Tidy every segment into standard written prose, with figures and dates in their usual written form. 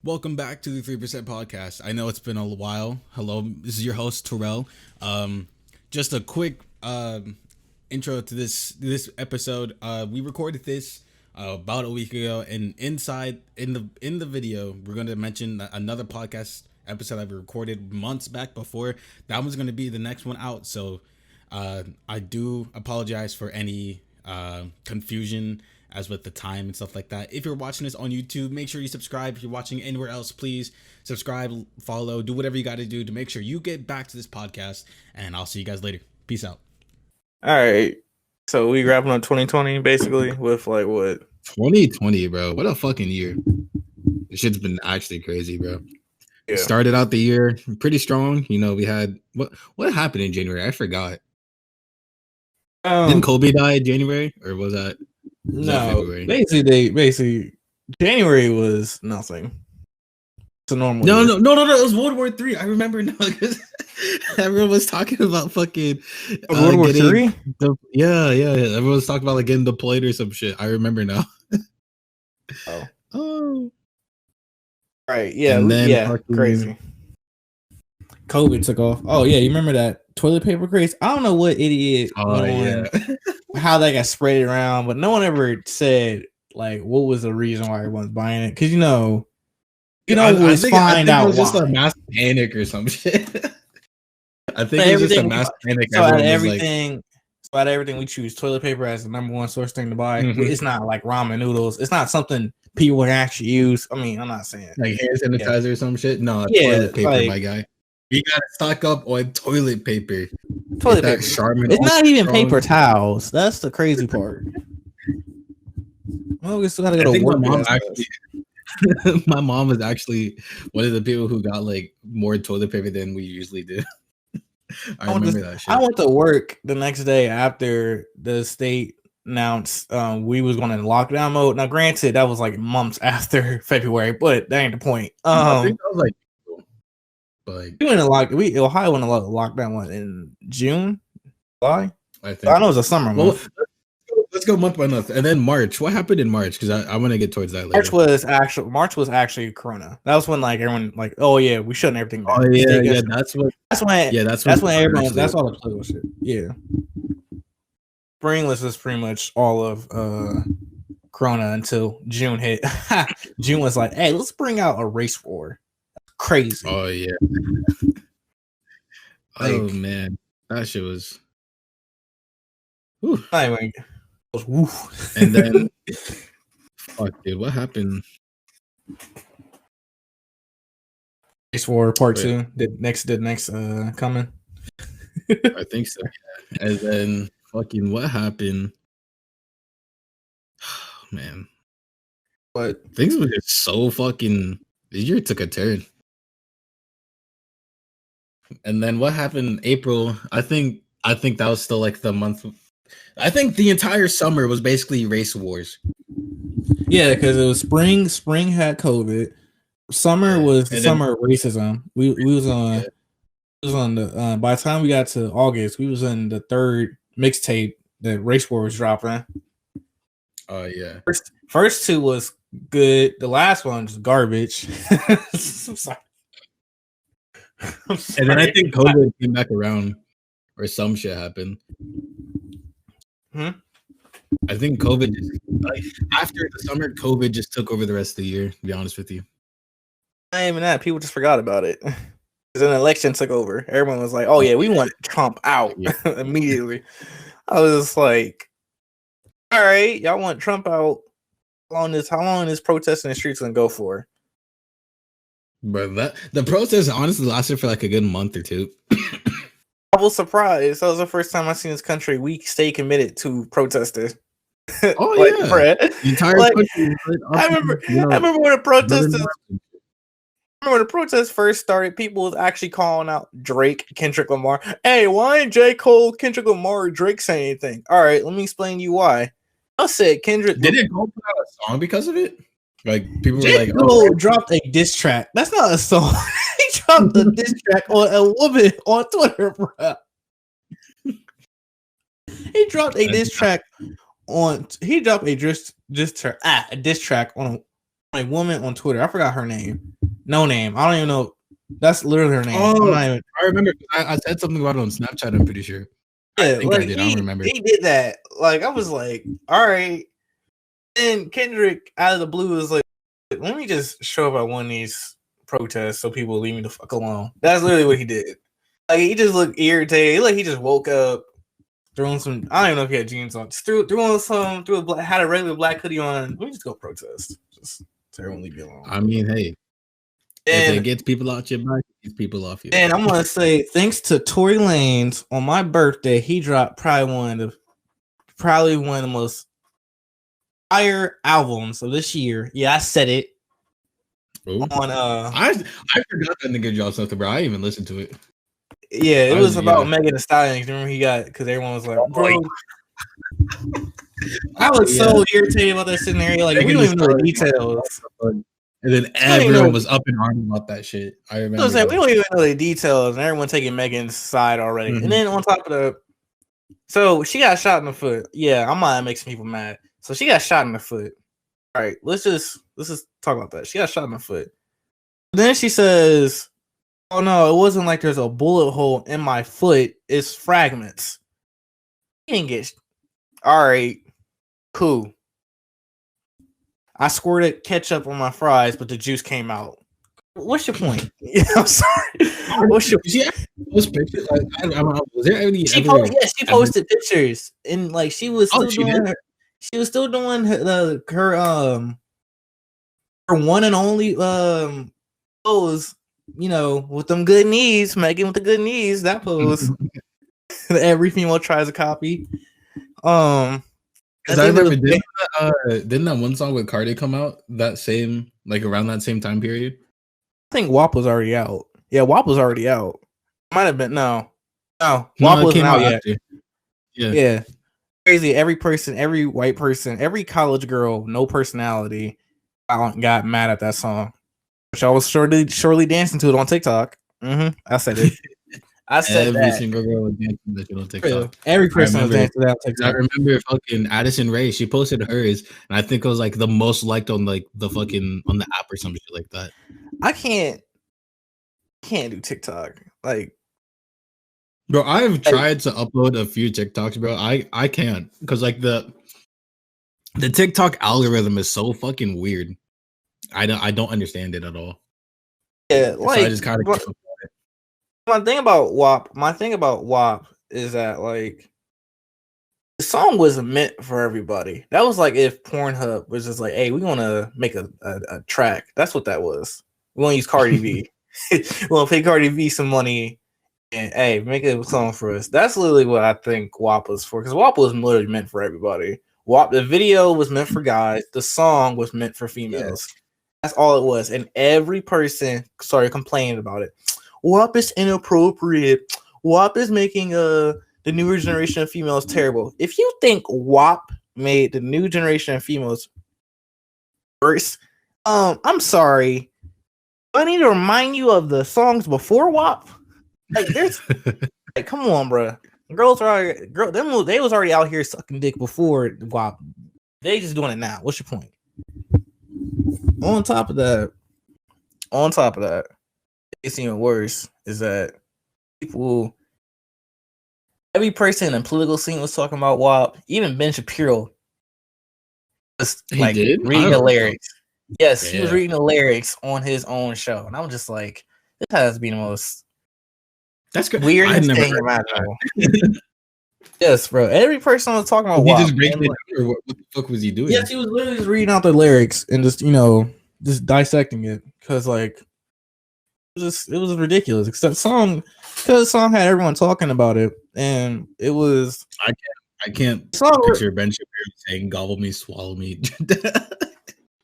Welcome back to the 3% podcast. I know it's been a while. Hello, this is your host Terrell. Just a quick intro to this episode. We recorded this about a week ago, and inside in the video, we're going to mention another podcast episode that we recorded months back before. That one's going to be the next one out. So I do apologize for any confusion as with the time and stuff like that. If you're watching this on YouTube, make sure you subscribe. If you're watching anywhere else, please subscribe, follow, do whatever you got to do to make sure you get back to this podcast. And I'll see you guys later. Peace out. All right. So we wrapping up 2020 basically with like what? 2020, bro. What a fucking year. This shit's been actually crazy, bro. Yeah. Started out the year pretty strong. You know, we had what happened in January? I forgot. Didn't Kobe die in January, or was that? No, basically January was nothing. It's a normal. No. It was World War III. I remember now because everyone was talking about fucking World War III. Yeah. Everyone was talking about like getting deployed or some shit. I remember now. Oh. Right. Yeah. Crazy. COVID took off. Oh yeah, you remember that toilet paper craze? I don't know what idiot how that got spread around, but no one ever said like what was the reason why everyone's buying it. Because I think it was just a mass panic or some shit. I think it was just a mass panic. So out of everything, we choose toilet paper as the number one source thing to buy. Mm-hmm. It's not like ramen noodles. It's not something people can actually use. I mean, I'm not saying like hand sanitizer or some shit. No, toilet paper, my guy. You gotta stock up on toilet paper. Toilet paper. It's not even paper towels. That's the crazy part. Well, we still gotta go to work. My mom was actually one of the people who got like more toilet paper than we usually do. I remember that shit. I went to work the next day after the state announced we was going in lockdown mode. Now, granted, that was like months after February, but that ain't the point. I think that was like. Ohio went in lockdown in June, July. I think. I know it was a summer month. Let's go month by month, and then March. What happened in March? Because I want to get towards that later. March was actually Corona. That was when like everyone like, oh yeah, we shutting everything down. Oh yeah. That's when everyone. That's all the political shit. Yeah. Spring was just pretty much all of Corona until June hit. June was like, hey, let's bring out a race war. Crazy. Oh yeah. Oh man, that shit was. Anyway, and then, fuck, dude, what happened? Race War Part 2. Did next coming? I think so. Yeah. And then, fucking, what happened? Oh, man, but things were just so fucking. The year took a turn. And then what happened in April? I think that was still like the month. I think the entire summer was basically race wars. Yeah, because it was spring. Spring had COVID. Summer was the summer of racism. We was on. It was on the. By the time we got to August, we was in the third mixtape that Race War was dropping. Oh yeah. First two was good. The last one was garbage. I'm sorry. And then I think COVID came back around, or some shit happened. I think COVID after the summer, COVID just took over the rest of the year. To be honest with you, not even that. People just forgot about it because an election took over. Everyone was like, "Oh yeah, we want Trump out immediately." I was just like, "All right, y'all want Trump out? How long is protesting in the streets gonna go for?" But the protest honestly lasted for like a good month or two. I was surprised. That was the first time I seen this country. We stay committed to protesting. Oh yeah, Fred. The entire country. I remember when the protesters. When the protest first started, people was actually calling out Drake, Kendrick Lamar. Hey, why ain't J. Cole, Kendrick Lamar, or Drake say anything? All right, let me explain to you why. I said Kendrick. Didn't Cole put out a song because of it? Like people J. were like, Cole dropped a diss track. That's not a song. He dropped a diss track on a woman on Twitter, bro. He dropped a diss track on. He dropped a diss track on a woman on Twitter. I forgot her name. No Name. I don't even know. That's literally her name. Oh, I remember. I said something about it on Snapchat. I'm pretty sure. Yeah, I think I did. I don't remember. He did that. Like, I was like, all right. And Kendrick out of the blue was like, let me just show up at one of these protests so people leave me the fuck alone. That's literally what he did. Like, he just looked irritated. Like, he just woke up, threw on some. I don't even know if he had jeans on. Just threw on some. Had a regular black hoodie on. Let me just go protest. Just so everyone leave me alone. I mean, hey. If it gets people out your back, it gets people off you. And I'm gonna say, thanks to Tory Lanez, on my birthday, he dropped probably one of the most fire albums of this year. Yeah, I said it. Ooh. On I forgot that nigga dropped something, bro. I didn't even listened to it. Yeah, it was about Megan Thee Stallion. Remember he got because everyone was like, bro. I was so irritated about that scenario. Like, we don't even know the details. And then everyone was up in arms about that shit. I remember. We don't even know the details, and everyone taking Megan's side already. Mm-hmm. And then on top of that, so she got shot in the foot. Yeah, I'm gonna make some people mad. So she got shot in the foot. All right, let's just talk about that. She got shot in the foot. Then she says, "Oh no, it wasn't like there's a bullet hole in my foot. It's fragments." He didn't get. All right, cool. I squirted ketchup on my fries, but the juice came out. What's your point? Yeah, I'm sorry. What's your? Those pictures? Like, I don't know. Was there any? She posted pictures, and like she was still doing. She was still doing her one and only pose. You know, with them good knees, Megan with the good knees. That pose. Every female tries a copy. Because I remember, didn't that one song with Cardi come out around that same time period? I think WAP was already out. Yeah, WAP was already out. Might have been no, WAP wasn't out yet. Yeah, crazy. Every person, every white person, every college girl, no personality, got mad at that song, which I was surely dancing to it on TikTok. I said it. I said every single girl was dancing that shit on TikTok. Every person was dancing that on TikTok. I remember fucking Addison Rae. She posted hers, and I think it was like the most liked on like the fucking on the app or some shit like that. I can't do TikTok. Like, bro, I've tried to upload a few TikToks, bro. I can't because like the TikTok algorithm is so fucking weird. I don't understand it at all. Yeah, like so I just kind of. My thing about WAP is that like the song was meant for everybody. That was like if Pornhub was just like, hey, we want to make a track. That's what that was. We want to use Cardi V. We want to pay Cardi V some money and hey, make a song for us. That's literally what I think WAP was for, because WAP was literally meant for everybody. WAP, the video was meant for guys. The song was meant for females. Yes. That's all it was. And every person started complaining about it. WAP is inappropriate. WAP is making the newer generation of females terrible. If you think WAP made the new generation of females worse, I'm sorry. I need to remind you of the songs before WAP. Like, there's, like, come on, bro. Girls are they was already out here sucking dick before WAP. They just doing it now. What's your point? On top of that, it's even worse is that every person in the political scene was talking about WAP. Even Ben Shapiro was like reading the lyrics. Yes, he was reading the lyrics on his own show, and I'm just like, this has to be the most weirdest thing about it. Yes, bro. Every person was talking about WAP. He just breaking it down, or what the fuck was he doing? Yes, he was literally just reading out the lyrics and just just dissecting it, because like it was ridiculous. Because the song had everyone talking about it, and it was I can't picture Ben Shapiro saying "gobble me, swallow me."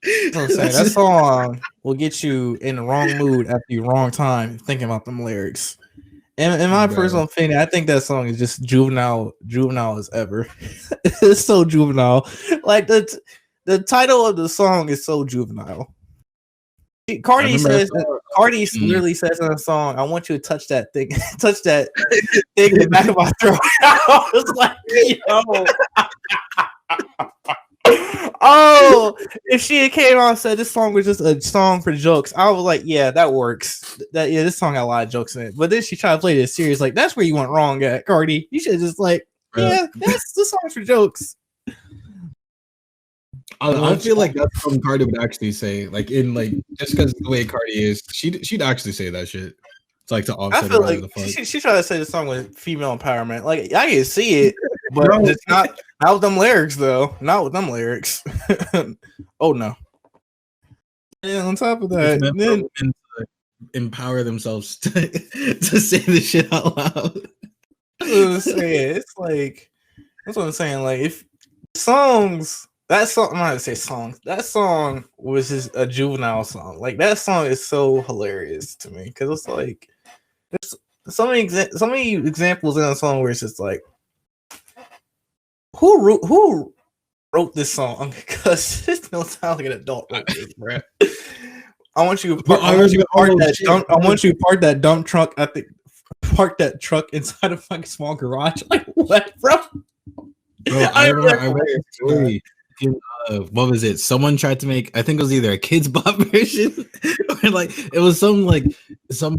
That song will get you in the wrong mood at the wrong time thinking about them lyrics. And in my personal opinion, I think that song is just juvenile as ever. It's so juvenile. Like the title of the song is so juvenile. Cardi literally says in the song, "I want you to touch that thing, touch that thing in the back of my throat." I was like, yo. Oh, if she had came out and said this song was just a song for jokes, I was like, yeah, that works. This song had a lot of jokes in it. But then she tried to play this serious, like that's where you went wrong at, Cardi. You should just like, yeah, that's the song for jokes. I feel like that's something Cardi would actually say, like in like just because the way Cardi is, she'd actually say that shit. It's like to offset. I feel like she tried to say the song with female empowerment. Like I can see it, but it's not with them lyrics though. Not with them lyrics. Oh no. And on top of that, then empower themselves to say this shit out loud. That's what I'm saying. It's like that's what I'm saying. Like if songs. That song, I'm not gonna say songs. That song was just a juvenile song. Like that song is so hilarious to me because it's like there's so many examples in a song where it's just like who wrote this song because this don't sound like an adult wrote this, bro. I want you to park that dump truck at the park that truck inside a fucking small garage. Like what, bro? Bro, I read a story. What was it? Someone tried to make, I think it was either a Kids Bop version or like it was some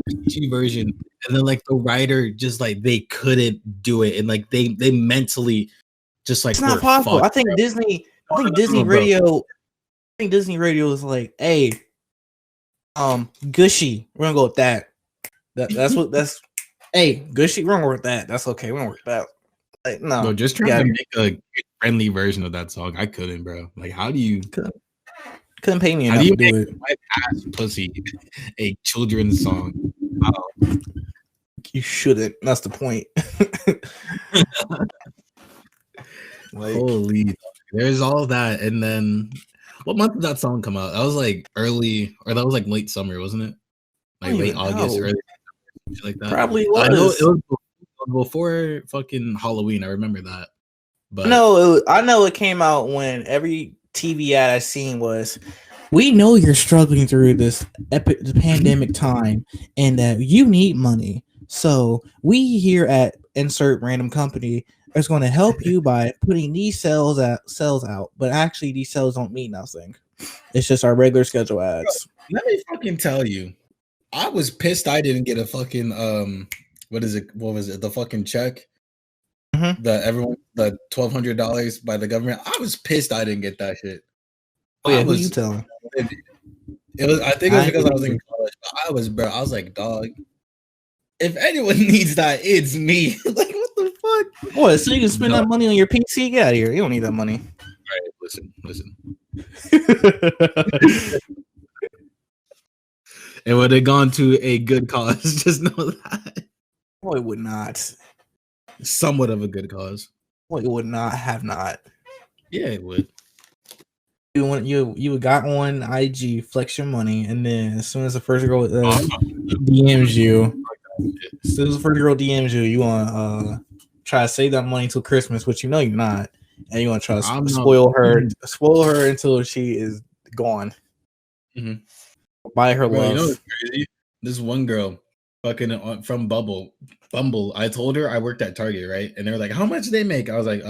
PG version, and then like the writer just like they couldn't do it, and like they mentally just like it's not possible. I think Disney Radio is like, hey, Gushy, we're gonna go with that. That's hey, Gushy, we're gonna work with that. That's okay, we're gonna work with that. Like, no, bro, just trying to make a friendly version of that song. I couldn't, bro. Like, how do you couldn't pay me enough to do it? My ass pussy, a children's song. You shouldn't. That's the point. Like, holy, there's all that, and then what month did that song come out? That was like early, or that was like late summer, wasn't it? Like late August, early like that. Probably was. I know it was before fucking Halloween. I remember that. But I know it came out when every TV ad I seen was, we know you're struggling through this pandemic time and that you need money. So we here at insert random company is going to help you by putting these cells out. But actually these cells don't mean nothing. It's just our regular schedule ads. Let me fucking tell you. I was pissed I didn't get a fucking what was it? The fucking check. Mm-hmm. The $1,200 by the government. I was pissed I didn't get that shit. Oh yeah, who you telling? It was. I think it was because I was in college. But I was like, dog. If anyone needs that, it's me. Like, what the fuck? What? So you can spend that money on your PC? Get out of here. You don't need that money. All right, listen. It would have gone to a good cause. Just know that. Oh, it would not. Somewhat of a good cause. Well, it would not. Yeah, it would. You got on IG, flex your money, and then as soon as the first girl DMs you, you want to try to save that money till Christmas, which you know you're not, and you want to try to spoil her until she is gone. Mm-hmm. Buy her love. You know what's crazy? This one girl, fucking from Bumble. I told her I worked at Target, right? And they were like, "How much do they make?" I was like,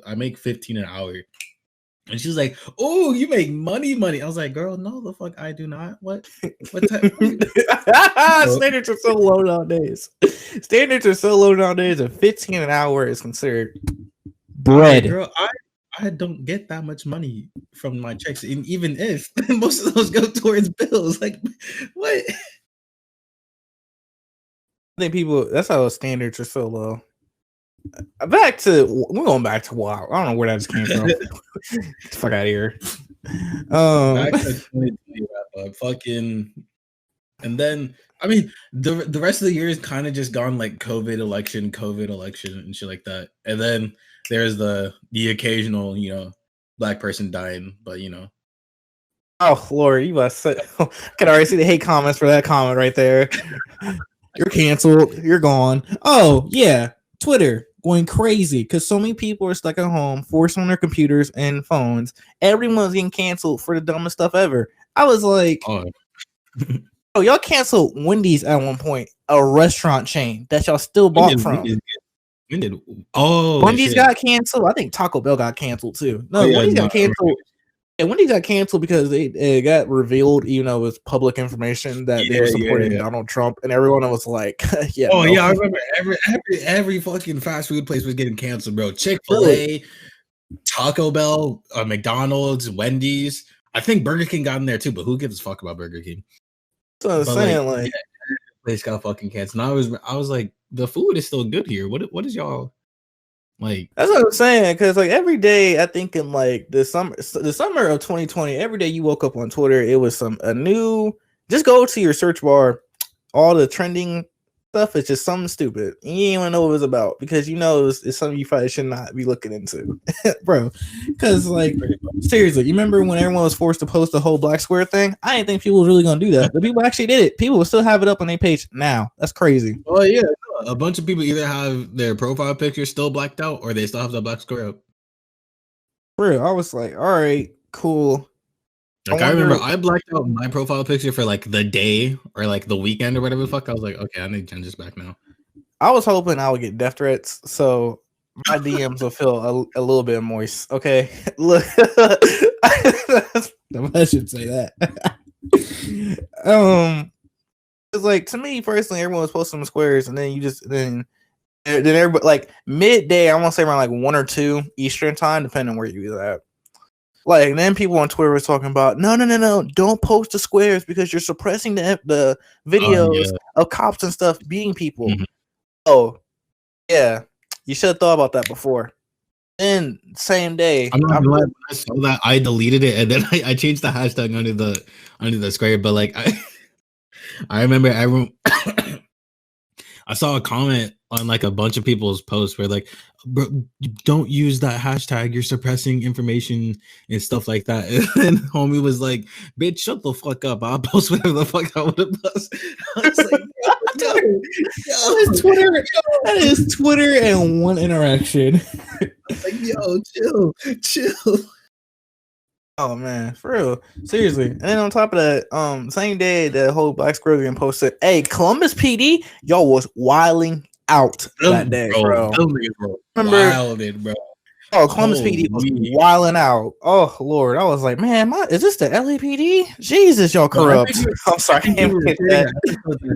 I make $15 an hour." And she was like, "Oh, you make money." I was like, "Girl, no, the fuck, I do not." What type? Standards are so low nowadays. And 15 an hour is considered bread. Girl, I don't get that much money from my checks, and even if most of those go towards bills, like what? I think that's how standards are so low. We're going back to WoW. I don't know where that just came from. Get the fuck out of here. Back to 2020 wrap up. Fucking, and then I mean the rest of the year is kind of just gone like COVID election, and shit like that. And then there's the occasional, black person dying, but Oh Lord, you must say, I can already see the hate comments for that comment right there. You're canceled. You're gone. Oh yeah, Twitter going crazy because so many people are stuck at home, forced on their computers and phones. Everyone's getting canceled for the dumbest stuff ever. I was like, oh, y'all canceled Wendy's at one point, a restaurant chain that y'all still bought from. When did Wendy's got canceled? I think Taco Bell got canceled too. No, Wendy's got canceled. And Wendy's got canceled because it got revealed, even though it was public information that they were supporting Donald Trump, and everyone was like, "Yeah." Oh yeah, I remember every fucking fast food place was getting canceled, bro. Chick-fil-A, Taco Bell, McDonald's, Wendy's. I think Burger King got in there too, but who gives a fuck about Burger King? So I'm saying, like place got fucking canceled. And I was like, the food is still good here. What is y'all like? That's what I'm saying, because like every day, I think in like the summer of 2020, every day you woke up on Twitter, it was a new. Just go to your search bar, all the trending stuff is just something stupid. You didn't even know what it was about, because you know it's something you probably should not be looking into, bro. Because like seriously, you remember when everyone was forced to post the whole black square thing? I didn't think people were really gonna do that, but people actually did it. People will still have it up on their page now. That's crazy. Oh yeah, a bunch of people either have their profile picture still blacked out or they still have the black square up. Bro, I was like, all right, cool. Like I remember I blacked out my profile picture for like the day or like the weekend or whatever the fuck. I was like, okay, I need to change this back now. I was hoping I would get death threats, so my DMs will feel a little bit moist. Okay, look, I should say that. It's like, to me personally, everyone was posting squares, and then then everybody, like midday, I want to say around like 1 or 2 Eastern time, depending on where you was at. Like, then people on Twitter was talking about, no, don't post the squares because you're suppressing the videos of cops and stuff beating people. Mm-hmm. Oh, yeah, you should have thought about that before. Then same day, I'm not glad when I saw that I deleted it, and then I changed the hashtag under the square. But like I remember everyone. I saw a comment on like a bunch of people's posts where like, bro, don't use that hashtag. You're suppressing information and stuff like that. And then homie was like, bitch, shut the fuck up. I'll post whatever the fuck I want to post. I was like, that is Twitter and one interaction. Like, yo, chill. Oh man, for real, seriously. And then on top of that, same day the whole Black Square game posted, "Hey, Columbus PD, y'all was wilding out that day, bro. Remember, wilding, bro. Oh, Columbus PD was wilding out. Oh Lord, I was like, man, is this the LAPD? Jesus, y'all corrupt. I'm sorry, I can't get that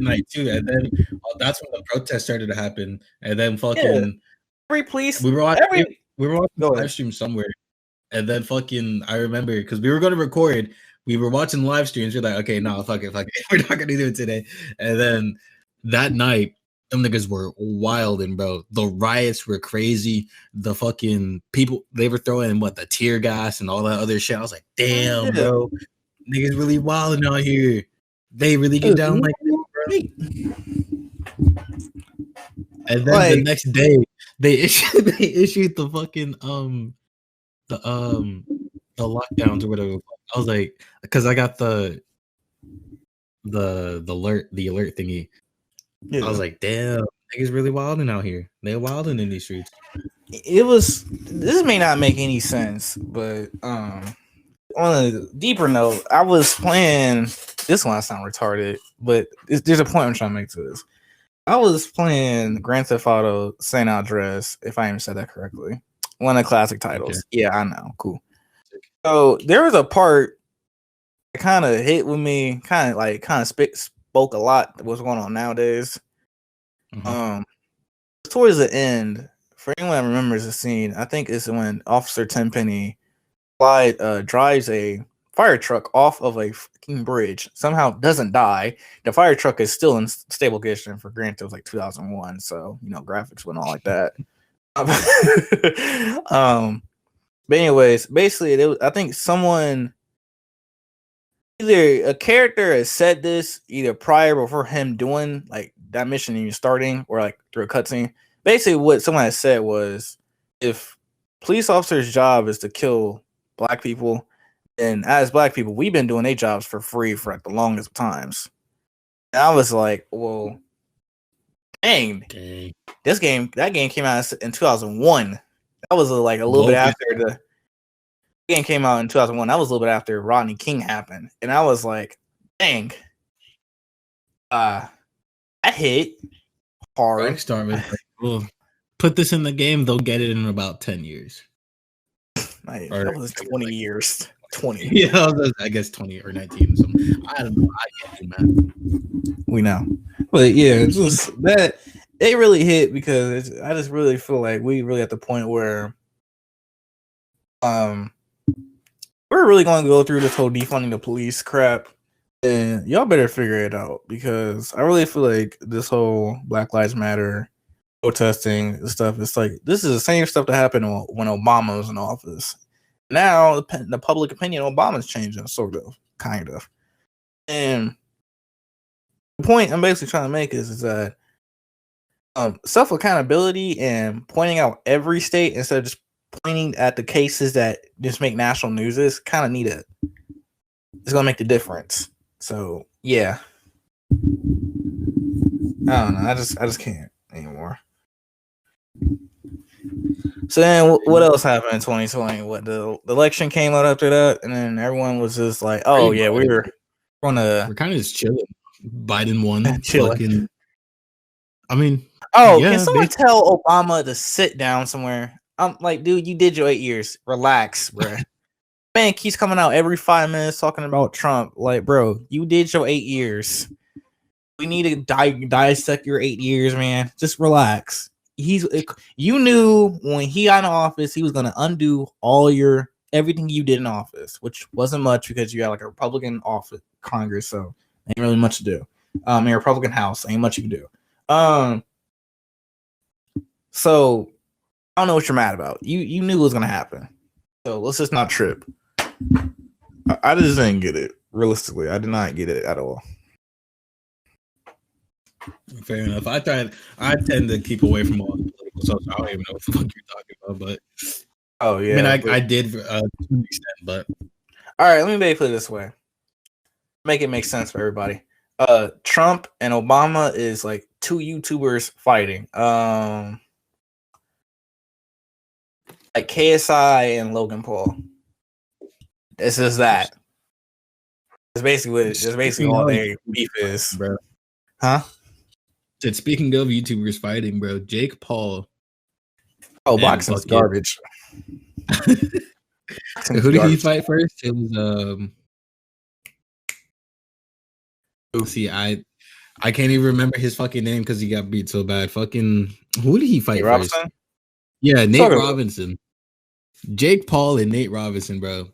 night too. And then that's when the protest started to happen. And then fucking every police, we were watching live stream somewhere. And then fucking, I remember, because we were going to record, we were watching live streams. We're like, okay, no, fuck it. We're not going to do it today. And then that night, them niggas were wilding, bro. The riots were crazy. The fucking people, they were throwing, the tear gas and all that other shit. I was like, damn, bro. Niggas really wilding out here. They really get down like this, bro. And then the next day, they issued the fucking, the lockdowns or whatever. I was like, because I got the alert thingy. Yeah. I was like, damn, niggas really wilding out here. They're wilding in these streets. This may not make any sense, but on a deeper note, I was playing, this one I sound retarded, but there's a point I'm trying to make to this. I was playing Grand Theft Auto San Andreas, if I even said that correctly. One of the classic titles. Okay. Yeah, I know. Cool. So there was a part that kind of hit with me, kind of spoke a lot of what's going on nowadays. Mm-hmm. Towards the end, for anyone that remembers the scene, I think it's when Officer Tenpenny drives a fire truck off of a fucking bridge. Somehow doesn't die. The fire truck is still in stable condition. For granted, it was like 2001, so graphics went all like that. But anyways, basically, I think someone, either a character has said this either prior before him doing like that mission even starting, or like through a cutscene. Basically, what someone has said was, if police officers' job is to kill black people, then as black people, we've been doing their jobs for free for like the longest of times. And I was like, well, dang. That game came out in 2001. That was like a little bit after the game came out in 2001. That was a little bit after Rodney King happened. And I was like, dang. I hit hard. Rockstar was like, put this in the game, they'll get it in about 10 years. That was 20 years. 20. Yeah, I guess 20 or 19 or something. I don't know. I can't do math. We know. But yeah, it's just that it really hit because I just really feel like we really at the point where we're really going to go through this whole defunding the police crap, and y'all better figure it out, because I really feel like this whole Black Lives Matter protesting stuff, it's like this is the same stuff that happened when Obama was in office. Now the public opinion on Obama's changing, sort of, kind of. And the point I'm basically trying to make is that self accountability and pointing out every state instead of just pointing at the cases that just make national news is kind of needed. It's gonna make the difference. So yeah, I don't know. I just can't anymore. So then, what else happened in 2020? What the election came out after that, and then everyone was just like, "Oh yeah, we're kind of just chilling." Biden won. Chilling. I mean, can someone tell Obama to sit down somewhere? I'm like, dude, you did your 8 years. Relax, bro. Man keeps coming out every 5 minutes talking about Trump. Like, bro, you did your 8 years. We need to dissect your 8 years, man. Just relax. You knew when he got in office, he was going to undo everything you did in office, which wasn't much because you had like a Republican office Congress, so ain't really much to do. A Republican House, ain't much you can do. So I don't know what you're mad about. You knew it was going to happen, so let's just not trip. I just didn't get it. Realistically, I did not get it at all. Fair enough. I tend to keep away from all the political stuff. I don't even know what the fuck you're talking about, but oh yeah, I mean, I did to an extent, but all right. Let me make it this way. Make it make sense for everybody. Trump and Obama is like two YouTubers fighting. Like KSI and Logan Paul. This is that. It's basically all their beef is, bro. Huh? Speaking of YouTubers fighting, bro, Jake Paul. Oh, boxing's garbage. Who did he fight first? It was see, I can't even remember his fucking name because he got beat so bad. Fucking who did he fight Nate first? Robinson? Yeah, Nate Robinson. Jake Paul and Nate Robinson, bro.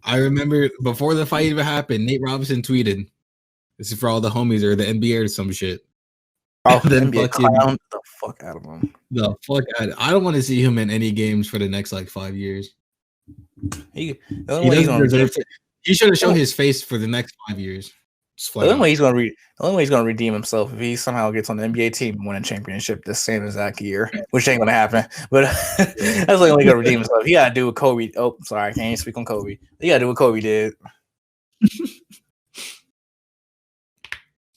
I remember before the fight even happened, Nate Robinson tweeted, "This is for all the homies or the NBA or some shit." Oh, then NBA clown the fuck out of him. The fuck out. I don't want to see him in any games for the next like 5 years. He should have shown his face for the next 5 years. The only way he's gonna redeem himself if he somehow gets on the NBA team and win a championship the same exact year, which ain't gonna happen. But that's the only way he's gonna redeem himself. He gotta do what Kobe. Oh, sorry, I can't even speak on Kobe. He gotta do what Kobe did.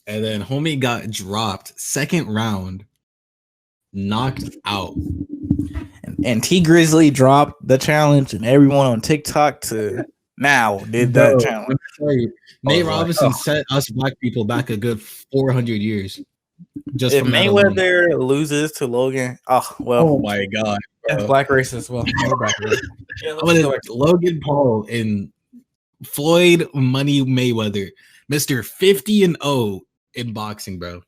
And then homie got dropped second round, knocked out. And T Grizzly dropped the challenge, and everyone on TikTok to now did that challenge. Nate Robinson set us black people back a good 400 years. Just if Mayweather loses to Logan, oh my god, black racist. Well, Logan Paul and Floyd Money Mayweather, Mr. 50-0 in boxing, bro.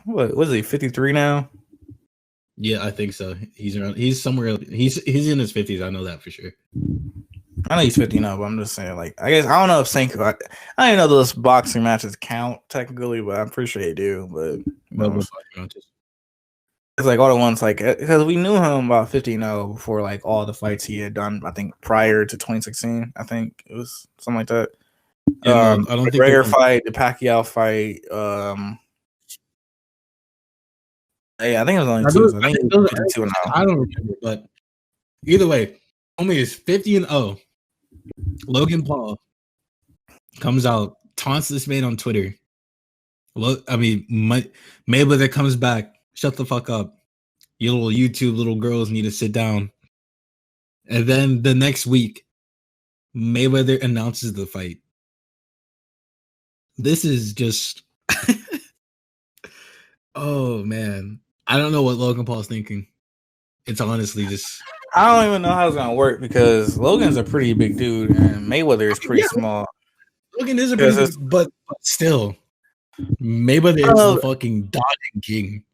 What was he? 53 now? Yeah, I think so. He's somewhere. He's in his 50s. I know that for sure. I know he's 50 now, but I'm just saying, like, I guess I don't know if I didn't know those boxing matches count technically, but I'm pretty sure they do. But it's like all the ones like because we knew him about 50-0 before like all the fights he had done. I think prior to 2016, I think it was something like that. Yeah, I don't the think McGregor fight, the Pacquiao fight. Yeah, I think it was only two. I think it was 52 now. I don't remember, but either way, only is 50-0. Logan Paul comes out, taunts this man on Twitter. Mayweather comes back. Shut the fuck up. You little YouTube little girls need to sit down. And then the next week, Mayweather announces the fight. This is just... oh, man. I don't know what Logan Paul's thinking. It's honestly just. I don't even know how it's gonna work because Logan's a pretty big dude and Mayweather is pretty small. Logan is a pretty big, but still, Mayweather is the fucking dodging king.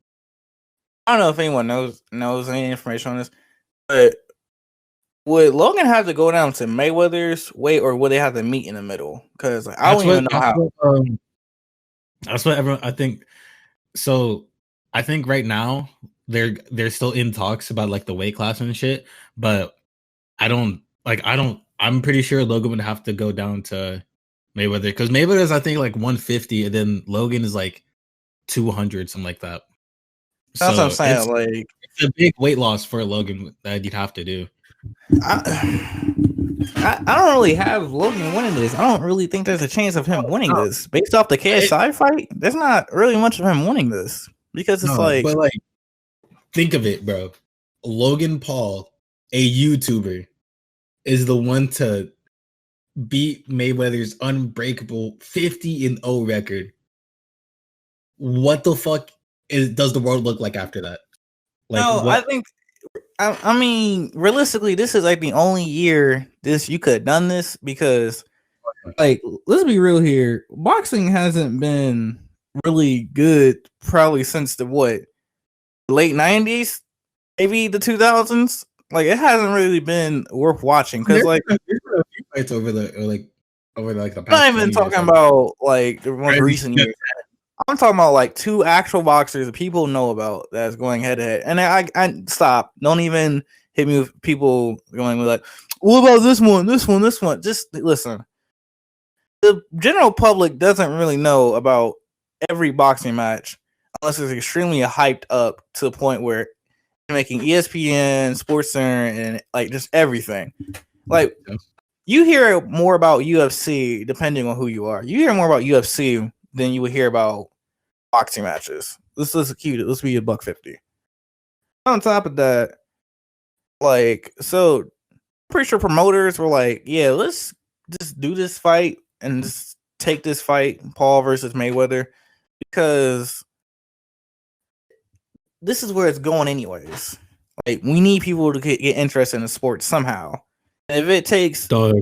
I don't know if anyone knows any information on this, but would Logan have to go down to Mayweather's weight, or would they have to meet in the middle? Because I don't even know how. That's what everyone. I think. So I think right now they're still in talks about like the weight class and shit, but I'm pretty sure Logan would have to go down to Mayweather because Mayweather is I think like 150 and then Logan is like 200, something like that. That's what I'm saying. It's a big weight loss for Logan that you'd have to do. I don't really have Logan winning this. I don't really think there's a chance of him winning this. Based off the KSI fight, there's not really much of him winning this. Because it's but like, think of it, bro. Logan Paul, a YouTuber, is the one to beat Mayweather's unbreakable 50-0 record. What the fuck does the world look like after that? I think. I mean, realistically, this is like the only year you could have done this because, like, let's be real here. Boxing hasn't been really good probably since the late 90s, maybe the 2000s. Like, it hasn't really been worth watching because, like, there's a few fights over the past. I'm not even talking about like the most recent years. I'm talking about like two actual boxers that people know about that's going head to head. And I stop. Don't even hit me with people going like, what about this one? Just listen. The general public doesn't really know about every boxing match unless it's extremely hyped up to the point where you're making ESPN, SportsCenter, and like just everything. Like you hear more about UFC depending on who you are. You hear more about UFC than you would hear about boxing matches. This is cute. Let's be $150. On top of that, like, so pretty sure promoters were like, yeah, let's just do this fight and just take this fight, Paul versus Mayweather, because this is where it's going anyways. Like, we need people to get interested in the sport somehow. And if it takes small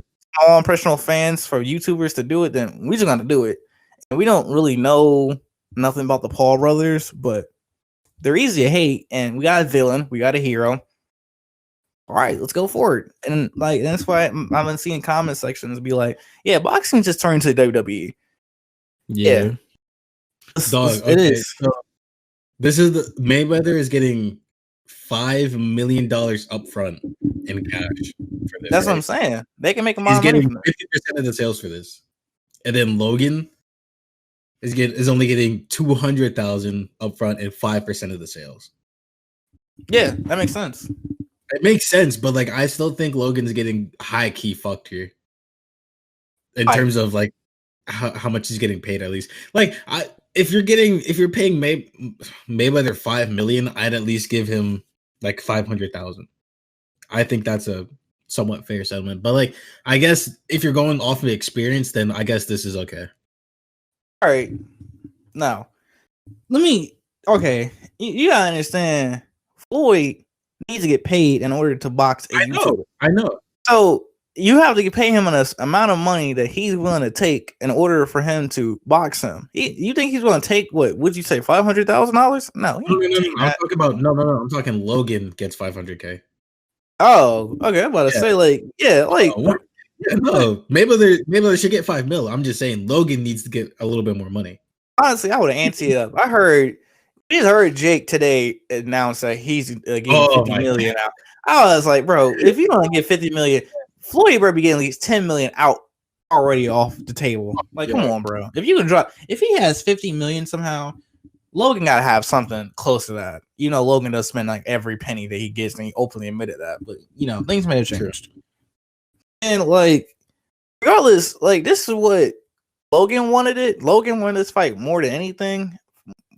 impressionable fans for YouTubers to do it, then we're just gonna do it. And we don't really know nothing about the Paul brothers, but they're easy to hate, and we got a villain, we got a hero. All right, let's go forward. And like that's why I've been seeing comment sections be like, "Yeah, boxing just turned to WWE." Yeah. It is. So this is the Mayweather is getting $5 million upfront in cash for this. That's what I'm saying. They can make a lot of money. He's getting 50% of the sales for this, and then Logan is only getting $200,000 upfront and 5% of the sales. Yeah, that makes sense. It makes sense, but like I still think Logan's getting high key fucked here in terms of like how much he's getting paid at least. Like if you're paying Mayweather $5 million, I'd at least give him like 500,000. I think that's a somewhat fair settlement. But like I guess if you're going off of experience, then I guess this is okay. All right. Now, you gotta understand, Floyd needs to get paid in order to box a YouTuber. I know. So you have to pay him an amount of money that he's willing to take in order for him to box him. You think he's going to take what? Would you say $500,000? No. I'm talking Logan gets $500K. Oh, okay. I'm about to say Mayweather should get $5 million. I'm just saying Logan needs to get a little bit more money. Honestly, I would have answered it up. We just heard Jake today announce that he's getting $50 million out. I was like, bro, if you don't get $50 million, Floyd better be getting at least $10 million out already off the table. Like, come on, bro. If he has $50 million somehow, Logan gotta have something close to that. You know, Logan does spend like every penny that he gets, and he openly admitted that. But you know, things may have changed. And like, regardless, like this is what Logan wanted it. Logan wanted this fight more than anything.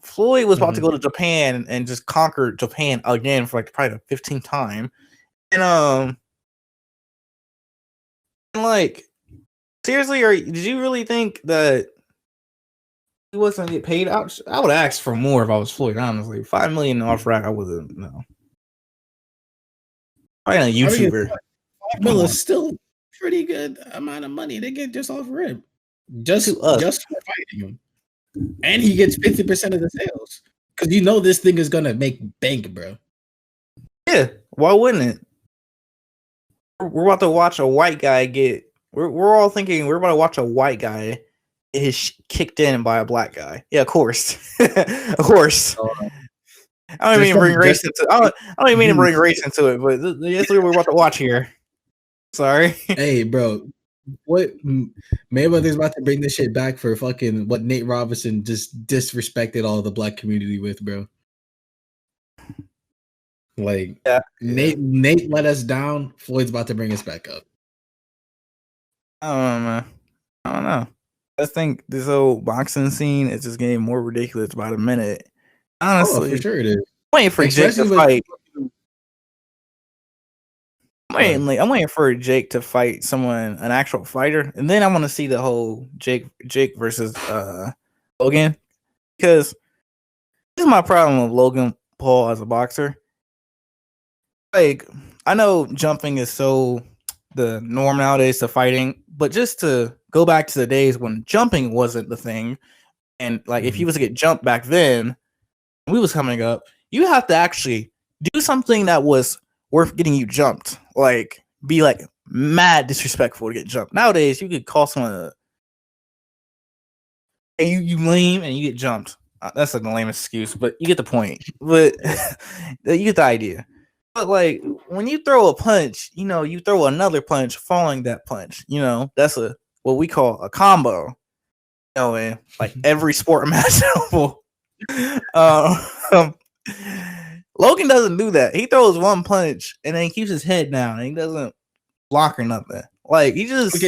Floyd was about to go to Japan and just conquer Japan again for like probably the 15th time. And like seriously, did you really think that he wasn't get paid. I would ask for more if I was Floyd. Honestly, $5 million off rack, I wouldn't. No. I am a YouTuber. $5 million is still pretty good amount of money they get just off rip, just for fighting him, and he gets 50% of the sales because you know this thing is gonna make bank, bro. Yeah, why wouldn't it? We're about to watch a white guy get. We're all thinking we're about to watch a white guy get his kicked in by a black guy. Yeah, of course, of course. I don't even bring race into. I don't even mean to bring race into it, but that's what we're about to watch here. Sorry. Hey, bro, what Mayweather's about to bring this shit back for fucking what Nate Robinson just disrespected all the black community with, bro. Like Nate let us down. Floyd's about to bring us back up. I don't know. I think this whole boxing scene is just getting more ridiculous by the minute. Honestly, for sure it is. I'm waiting for Jake to fight. I'm waiting for Jake to fight someone, an actual fighter, and then I want to see the whole Jake versus Logan, because this is my problem with Logan Paul as a boxer. Like, I know jumping is so the norm nowadays to fighting, but just to go back to the days when jumping wasn't the thing, and like if you was to get jumped back then, when we was coming up, you have to actually do something that was worth getting you jumped. Like, be like mad disrespectful to get jumped. Nowadays, you could call someone and you lame and you get jumped. That's a lame excuse, but you get the point. But you get the idea. But like when you throw a punch, you know, you throw another punch following that punch. You know, that's what we call a combo. You know, in like every sport imaginable. Logan doesn't do that. He throws one punch and then he keeps his head down and he doesn't block or nothing. Like he just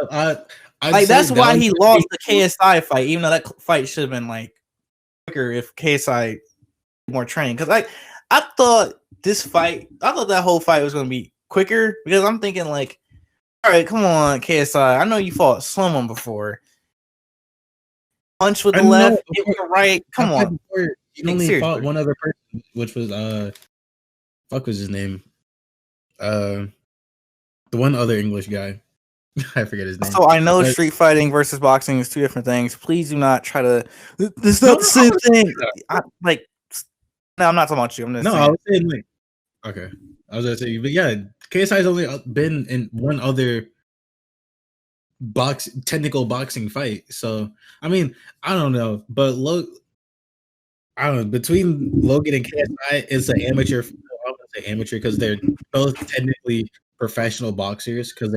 but like that's why he lost the KSI fight, even though that fight should have been like quicker if KSI more trained. Because I thought that whole fight was gonna be quicker because I'm thinking like, all right, come on, KSI. I know you fought Slim before. Punch with the left, hit with the right. Come on. He only fought one other person, which was fuck was his name? The one other English guy. I forget his name. So I know street fighting versus boxing is two different things. Please do not try to. It's not the same thing. No, I'm not talking about you. I'm just saying. I was saying like, okay, I was gonna say, but yeah, KSI's only been in one other technical boxing fight. So I mean, I don't know, but I don't know, between Logan and KSI, it's an amateur. I don't want to say amateur because they're both technically professional boxers because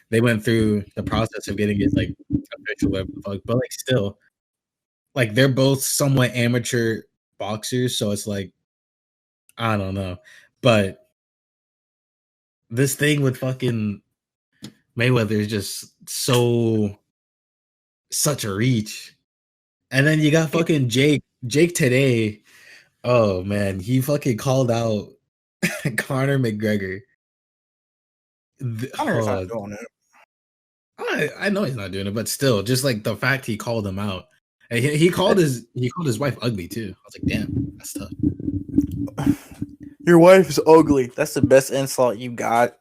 they went through the process of getting it like official, but like still, like they're both somewhat amateur boxers, so it's like I don't know, but this thing with fucking Mayweather is just such a reach, and then you got fucking Jake today. Oh man, he fucking called out Conor McGregor. Conor's not doing it. I know he's not doing it, but still, just like the fact he called him out. And he called his wife ugly too. I was like, damn, that's tough. Your wife is ugly. That's the best insult you got.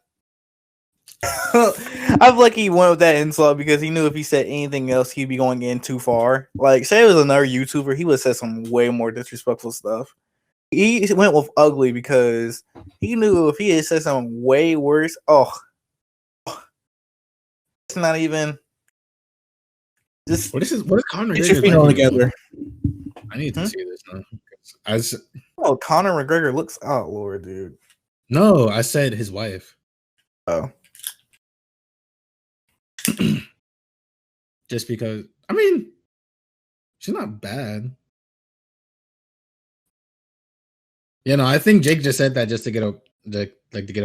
I feel like he went with that insult because he knew if he said anything else, he'd be going in too far. Like, say it was another YouTuber, he would have said some way more disrespectful stuff. He went with ugly because he knew if he had said something way worse, it's not even. Just what is Conor? Get your feet on together. I need to see this now. Conor McGregor looks out, Lord, dude. No, I said his wife. Oh. Just because, I mean, she's not bad. You know, I think Jake just said that just to get a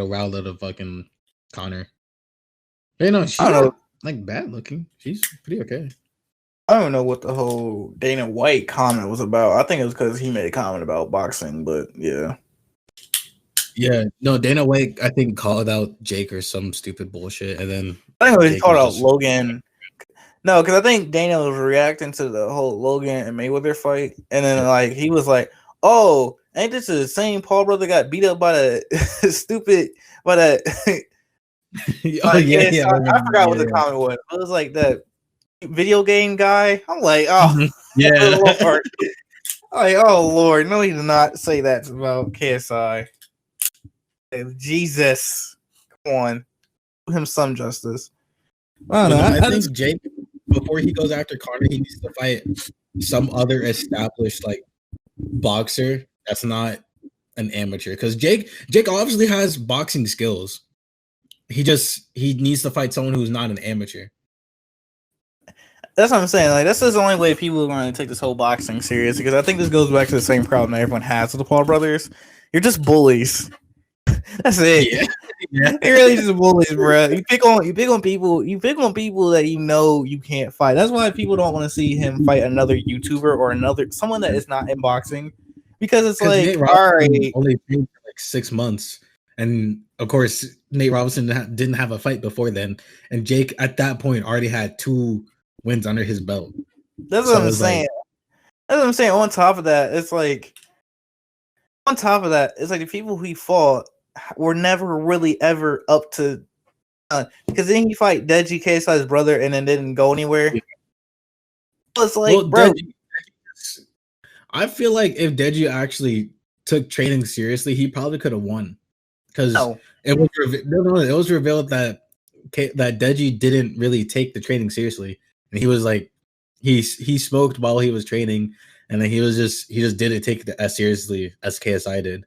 rile out of fucking Conor. But, you know, she's not like bad looking. She's pretty okay. I don't know what the whole Dana White comment was about. I think it was because he made a comment about boxing, but yeah. Yeah, no, Dana White, I think, called out Jake or some stupid bullshit, and then I think he called out Logan. No, because I think Daniel was reacting to the whole Logan and Mayweather fight, and then like he was like, "Oh, ain't this the same Paul brother got beat up by the stupid by that?" Oh yeah. I forgot what the comment was. It was like that video game guy. I'm like, oh yeah. Lord. I'm like, oh Lord, no, he did not say that about KSI. Jesus, come on, do him some justice. I think Jake, before he goes after Conor, he needs to fight some other established like boxer that's not an amateur. Because Jake obviously has boxing skills. He needs to fight someone who's not an amateur. That's what I'm saying. Like, this is the only way people are going to take this whole boxing serious, because I think this goes back to the same problem that everyone has with the Paul brothers. You're just bullies. That's it. Yeah. They're really just bullies, bro. You pick on people that you know you can't fight. That's why people don't want to see him fight another YouTuber or someone that is not in boxing, because it's like, all right, only for like 6 months, and of course Nate Robinson didn't have a fight before then, and Jake at that point already had 2 wins under his belt. That's what I'm saying. That's what I'm saying. On top of that, it's like the people who he fought were never really ever up to, because then he fight Deji, KSI's brother, and then didn't go anywhere. Yeah. It's like, bro. I feel like if Deji actually took training seriously, he probably could have won. Because it was revealed that Deji didn't really take the training seriously, and he was like, he smoked while he was training, and then he just didn't take it as seriously as KSI did.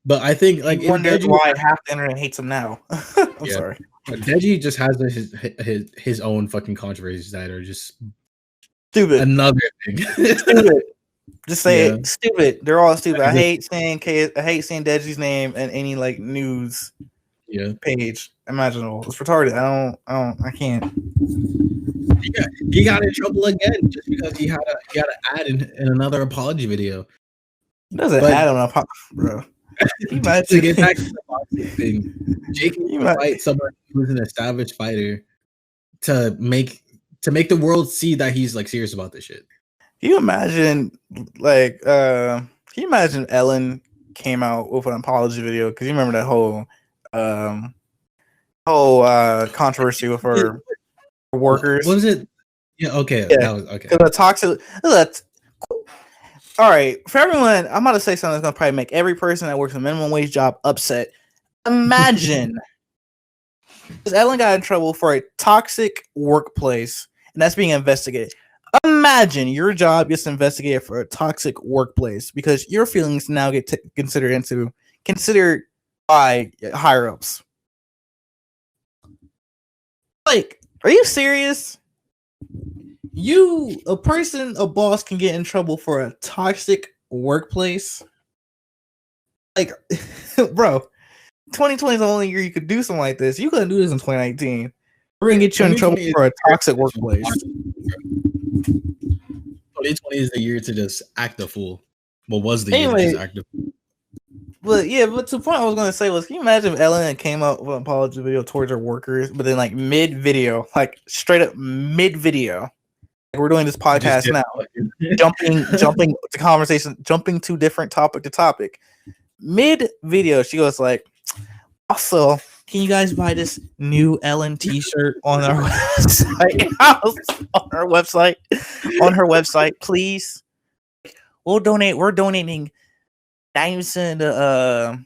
But I think like wonders why half the internet hates him now. I'm sorry. Deji just has his own fucking controversies that are just stupid. Another thing. Stupid. Just say it. Stupid. They're all stupid. I hate seeing Deji's name in any like news page imaginable. It's retarded. I can't. He got in trouble again just because he had an ad in another apology video. There's an ad on a bro. To get back to the boxing thing, Jake can fight someone who's an established fighter to make the world see that he's like serious about this shit. Can you imagine, like, Ellen came out with an apology video? Because you remember that whole controversy with her workers. What was it? Yeah, okay. Yeah. That was okay. The toxic. All right, for everyone, I'm about to say something that's gonna probably make every person that works a minimum wage job upset. Imagine, because Ellen got in trouble for a toxic workplace, and that's being investigated. Imagine your job gets investigated for a toxic workplace because your feelings now get considered by higher ups. Like, are you serious? A boss can get in trouble for a toxic workplace. Like, bro, 2020 is the only year you could do something like this. You couldn't do this in 2019. We're gonna get you in trouble for a toxic workplace. 2020 is the year to just act a fool. What was the year to just act a fool? But to the point I was gonna say was, can you imagine if Ellen came out with an apology video towards her workers, but then like mid-video, like straight up mid-video, like we're doing this podcast now, jumping the conversation, jumping to different topic to topic. Mid-video, she goes like, also, can you guys buy this new Ellen t-shirt on our website? on her website, please. We're donating 90% of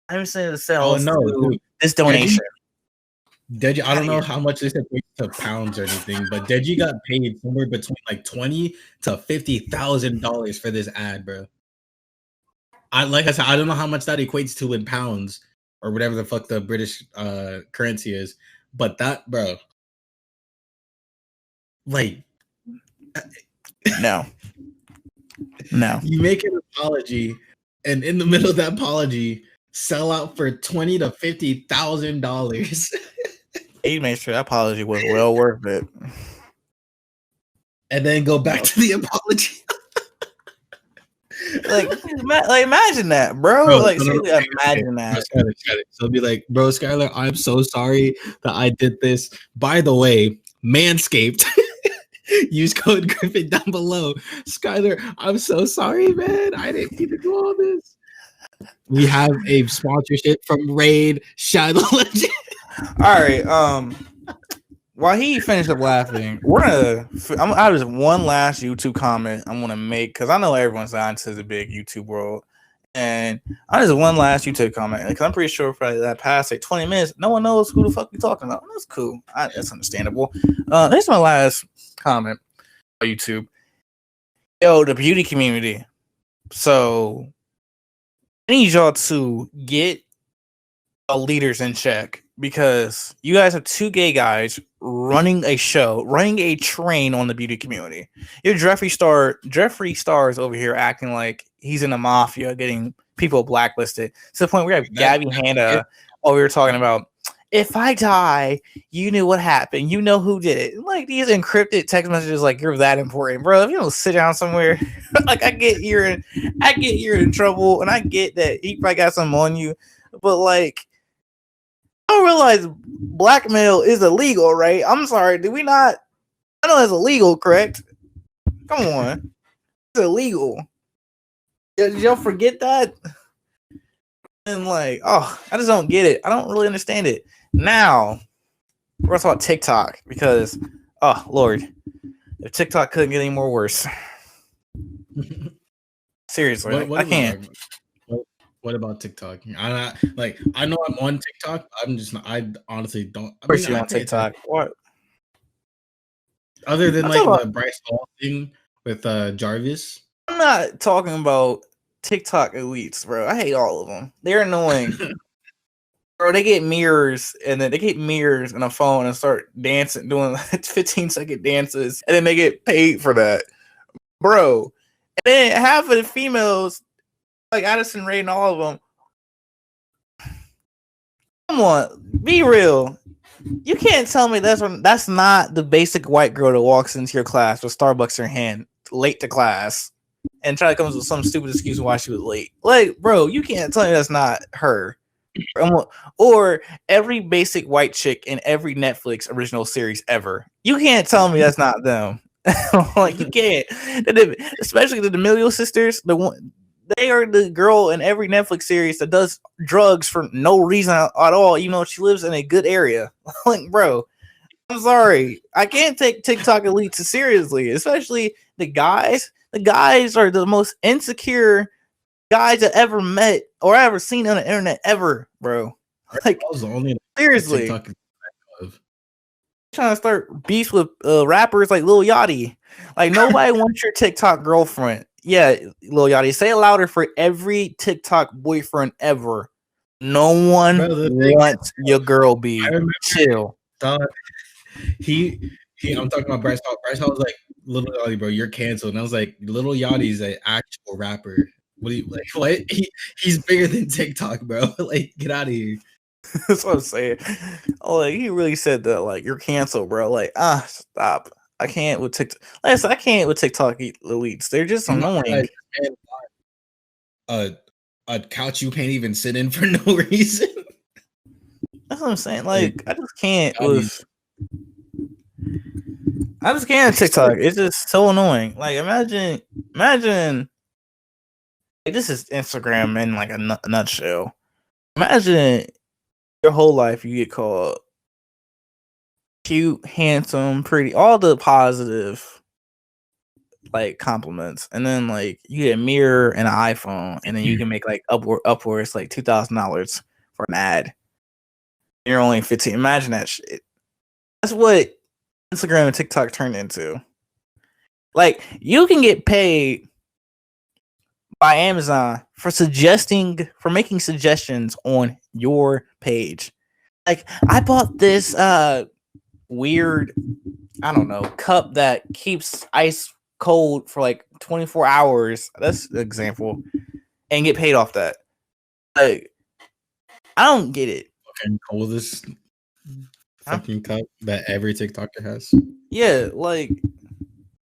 the sales to this donation. Deji, I don't know how much this equates to pounds or anything, but Deji got paid somewhere between like $20,000 to $50,000 for this ad, bro. Like I said, I don't know how much that equates to in pounds or whatever the fuck the British currency is, but that, bro, like, no, you make an apology, and in the middle of that apology, sell out for $20,000 to $50,000. He made sure that apology was well worth it, and then go back to the apology. imagine that, bro. Like, seriously, imagine that. Skylar. So it'll be like, bro, Skylar, I'm so sorry that I did this. By the way, Manscaped. Use code Griffin down below. Skylar, I'm so sorry, man. I didn't need to do all this. We have a sponsorship from Raid Shadow Legend. All right. While he finished up laughing, I have one last YouTube comment I'm gonna make because I know everyone's on to the big YouTube world, and I just one last YouTube comment because I'm pretty sure for that past 20 minutes, no one knows who the fuck you're talking about. That's cool. That's understandable. Here's my last comment on YouTube. Yo, the beauty community. So I need y'all to get leaders in check because you guys have two gay guys running a train on the beauty community. Your Jeffree Star's over here acting like he's in the mafia, getting people blacklisted to the point where we have Gabby Hanna over here talking about, if I die, you knew what happened. You know who did it. Like these encrypted text messages, like you're that important, bro. If you don't sit down somewhere, like I get you're in trouble, and I get that he probably got something on you, but like I don't realize blackmail is illegal, right? I'm sorry, did we not? I know it's illegal, correct? Come on, it's illegal. Did y'all forget that? And like, oh, I just don't get it. I don't really understand it. Now, we're going to talk about TikTok because, oh, Lord, if TikTok couldn't get any more worse. Seriously, I can't. What about TikTok? I know I'm on TikTok. I honestly don't. Of course you're on TikTok. What? Other than the Bryce Hall thing with Jarvis. I'm not talking about TikTok elites, bro. I hate all of them. They're annoying. Bro, they get mirrors and a phone and start dancing, doing 15-second dances, and then they get paid for that. Bro. And then half of the females, like Addison Rae and all of them, come on, be real. You can't tell me that's not the basic white girl that walks into your class with Starbucks in her hand, late to class, and try to come up with some stupid excuse why she was late. Like, bro, you can't tell me that's not her. Or every basic white chick in every Netflix original series ever. You can't tell me that's not them. Like, you can't. Especially the D'Amelio sisters. They are the girl in every Netflix series that does drugs for no reason at all, even though she lives in a good area. Like, bro, I'm sorry. I can't take TikTok elites seriously, especially the guys. The guys are the most insecure guys I ever met or ever seen on the internet ever, bro. Like, seriously. Trying to start beefs with rappers like Lil Yachty. Like, nobody wants your TikTok girlfriend. Yeah, Lil Yachty, say it louder for every TikTok boyfriend ever. No one wants your girl be. Chill. I'm talking about Bryce Hall. Bryce Hall was like, Lil Yachty, bro, you're canceled. And I was like, Lil Yachty's an actual rapper. What do you like? What? He's bigger than TikTok, bro. Like, get out of here. That's what I'm saying. Oh, like, he really said that. Like, you're canceled, bro. Like, stop. I can't with TikTok. Like I said, I can't with TikTok elites. They're just annoying. A couch you can't even sit in for no reason. That's what I'm saying. Like, I just can't with. I just can't TikTok. It's just so annoying. Like, imagine. Like, this is Instagram in like a nutshell. Imagine your whole life you get called cute, handsome, pretty, all the positive like compliments, and then like you get a mirror and an iPhone, and then you can make like upwards like $2,000 for an ad. You're only 15. Imagine that shit. That's what Instagram and TikTok turned into. Like, you can get paid by Amazon for making suggestions on your page. Like, I bought this weird, I don't know, cup that keeps ice cold for like 24 hours. That's an example. And get paid off that. Like, I don't get it. Fucking coldest fucking cup that every TikToker has. Yeah, like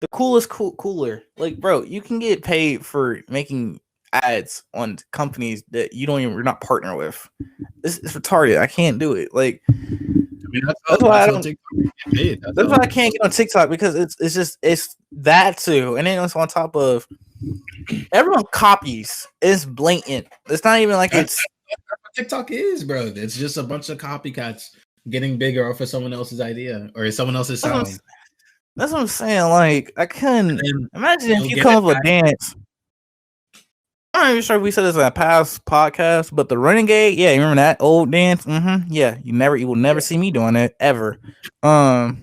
the coolest cooler. Like, bro, you can get paid for making ads on companies that you're not partner with. It's retarded. I can't do it. Like, I mean, that's why I don't. That's why I can't get on TikTok, because it's that too, and then it's on top of everyone copies. It's blatant. It's not even like that's what TikTok is, bro. It's just a bunch of copycats getting bigger off of someone else's idea or someone else's sound. That's what I'm saying. Like, I couldn't imagine if you come up with a dance. I'm not even sure if we said this in a past podcast, but the Renegade, yeah, you remember that old dance? Mm-hmm. Yeah, you will never see me doing it ever. If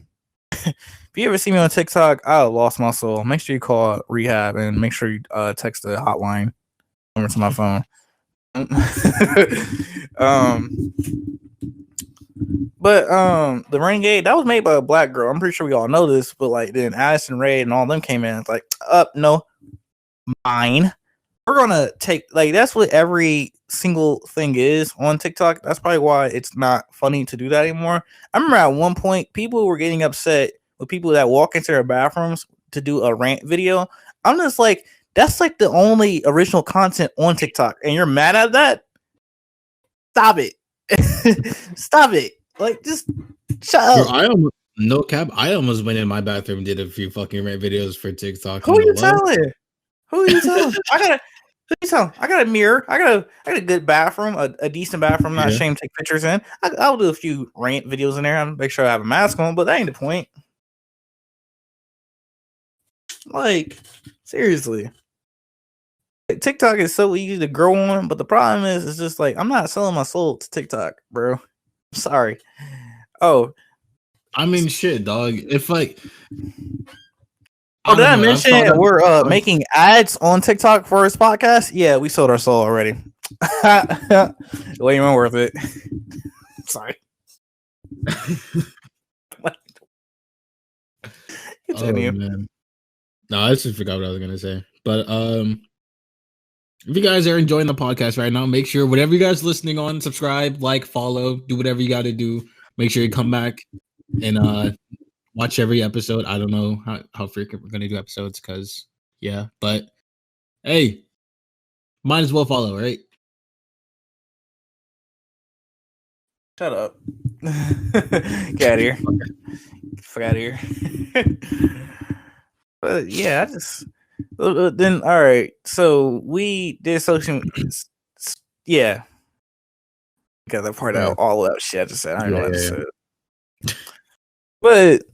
you ever see me on TikTok, I lost my soul. Make sure you call rehab and make sure you text the hotline number to my phone. But the Renegade, that was made by a black girl. I'm pretty sure we all know this, but like then Addison Rae and all them came in. It's like, no, mine. We're gonna take, like, that's what every single thing is on TikTok. That's probably why it's not funny to do that anymore. I remember at one point people were getting upset with people that walk into their bathrooms to do a rant video. I'm just like, that's like the only original content on TikTok, and you're mad at that? Stop it. Stop it. Like, just shut up. I almost went in my bathroom and did a few fucking rant videos for TikTok. Who are you telling? I got a mirror. I got a good bathroom, a decent bathroom. I'm not ashamed to take pictures in. I'll do a few rant videos in there. I'll make sure I have a mask on, but that ain't the point. Like, seriously. TikTok is so easy to grow on, but the problem is, it's just like, I'm not selling my soul to TikTok, bro. I'm sorry. Oh, I mean, shit, dog. If like, did I mention we're making ads on TikTok for this podcast? Yeah, we sold our soul already. Way more worth it. Sorry. Continue. Man. No, I just forgot what I was gonna say. But if you guys are enjoying the podcast right now, make sure whatever you guys are listening on, subscribe, like, follow, do whatever you got to do. Make sure you come back and watch every episode. I don't know how frequent we're gonna do episodes, because but hey, might as well follow, right? Shut up. Get out of here. Fuck out of here. But yeah, I just then all right. So we did social. Yeah, got that part out. All that shit I just said. I don't know what I said. But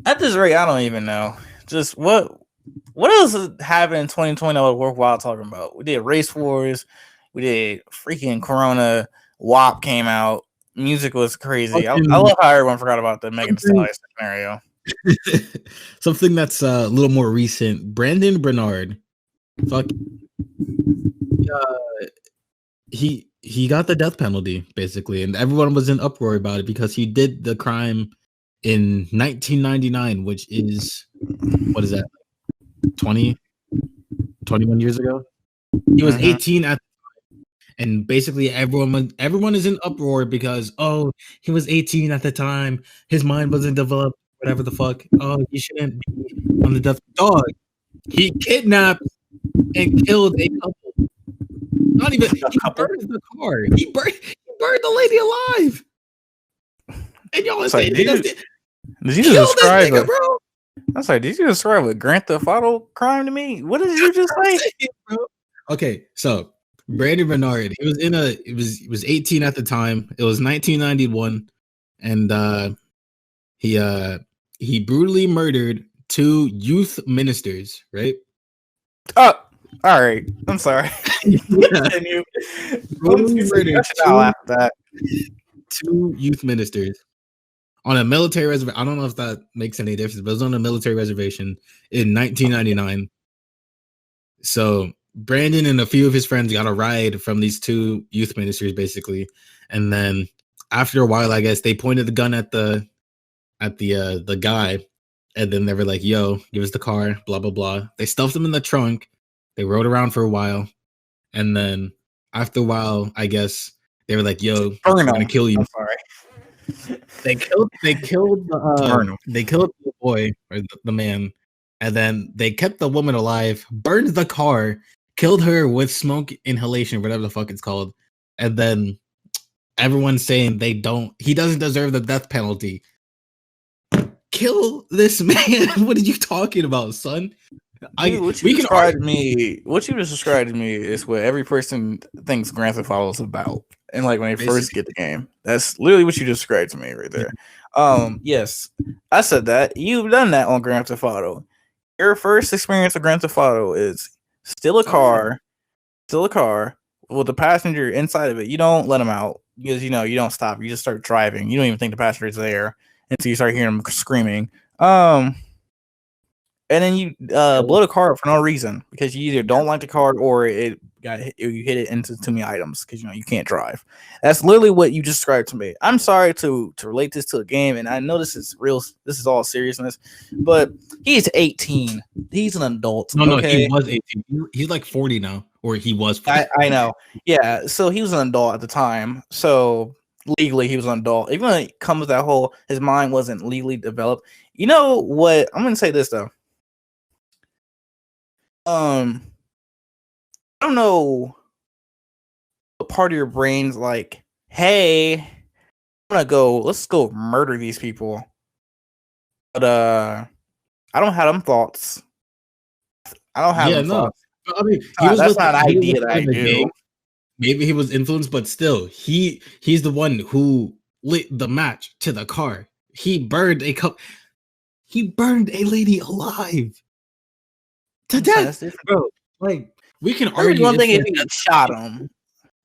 at this rate, I don't even know. Just what else happened in 2020 that was worthwhile talking about? We did Race Wars. We did freaking Corona. WAP came out. Music was crazy. I love how everyone forgot about the Megan Thee Stallion scenario. Something that's a little more recent. Brandon Bernard. Fuck. He got the death penalty, basically, and everyone was in uproar about it because he did the crime in 1999, which is, what is that, 21 years ago? He was 18 at the time, and basically everyone is in uproar because, he was 18 at the time, his mind wasn't developed, whatever the fuck. He shouldn't be on the death. Dog, he kidnapped and killed a couple. Not even, he burned the car. He burned the lady alive. And y'all are saying, did you describe it, bro? I was like, did you describe a Grand Theft Auto crime to me? What did you just say, bro? Okay, so Brandon Bernard, he was 18 at the time. It was 1991, and he brutally murdered 2 youth ministers, right? Oh, all right. I'm sorry. Continue. Murdered 2 youth ministers on a military reservation. I don't know if that makes any difference, but it was on a military reservation in 1999. So Brandon and a few of his friends got a ride from these 2 youth ministers, basically, and then after a while, I guess they pointed the gun at the guy, and then they were like, "Yo, give us the car." Blah blah blah. They stuffed him in the trunk. They rode around for a while, and then after a while, I guess they were like, "Yo, we're gonna kill you." I'm sorry. They killed the boy or the man, and then they kept the woman alive, burned the car, killed her with smoke inhalation, whatever the fuck it's called, and then everyone's saying he doesn't deserve the death penalty. Kill this man. What are you talking about, son? Dude, what you described to me is what every person thinks Grand Theft Auto is about. And like when they first get the game. That's literally what you described to me right there. Yes, I said that. You've done that on Grand Theft Auto. Your first experience of Grand Theft Auto is still a car with the passenger inside of it. You don't let them out because you don't stop. You just start driving. You don't even think the passenger's there until you start hearing them screaming. And then you blow the car up for no reason because you either don't like the car or you hit it into too many items because you can't drive. That's literally what you described to me. I'm sorry to relate this to a game, and I know this is real. This is all seriousness, but he's 18. He's an adult. No, he was 18. He's like 40 now, or he was 40. I know. Yeah, so he was an adult at the time. So legally, he was an adult. Even when it comes to that whole, his mind wasn't legally developed. You know what? I'm gonna say this though. I don't know what part of your brain's like, hey, let's go murder these people. But I don't have them thoughts. I don't have them thoughts. I mean, that's not an idea that I do. Maybe he was influenced, but still, he's the one who lit the match to the car. He burned a lady alive. To death, bro. Like we can argue. One thing if he shot him.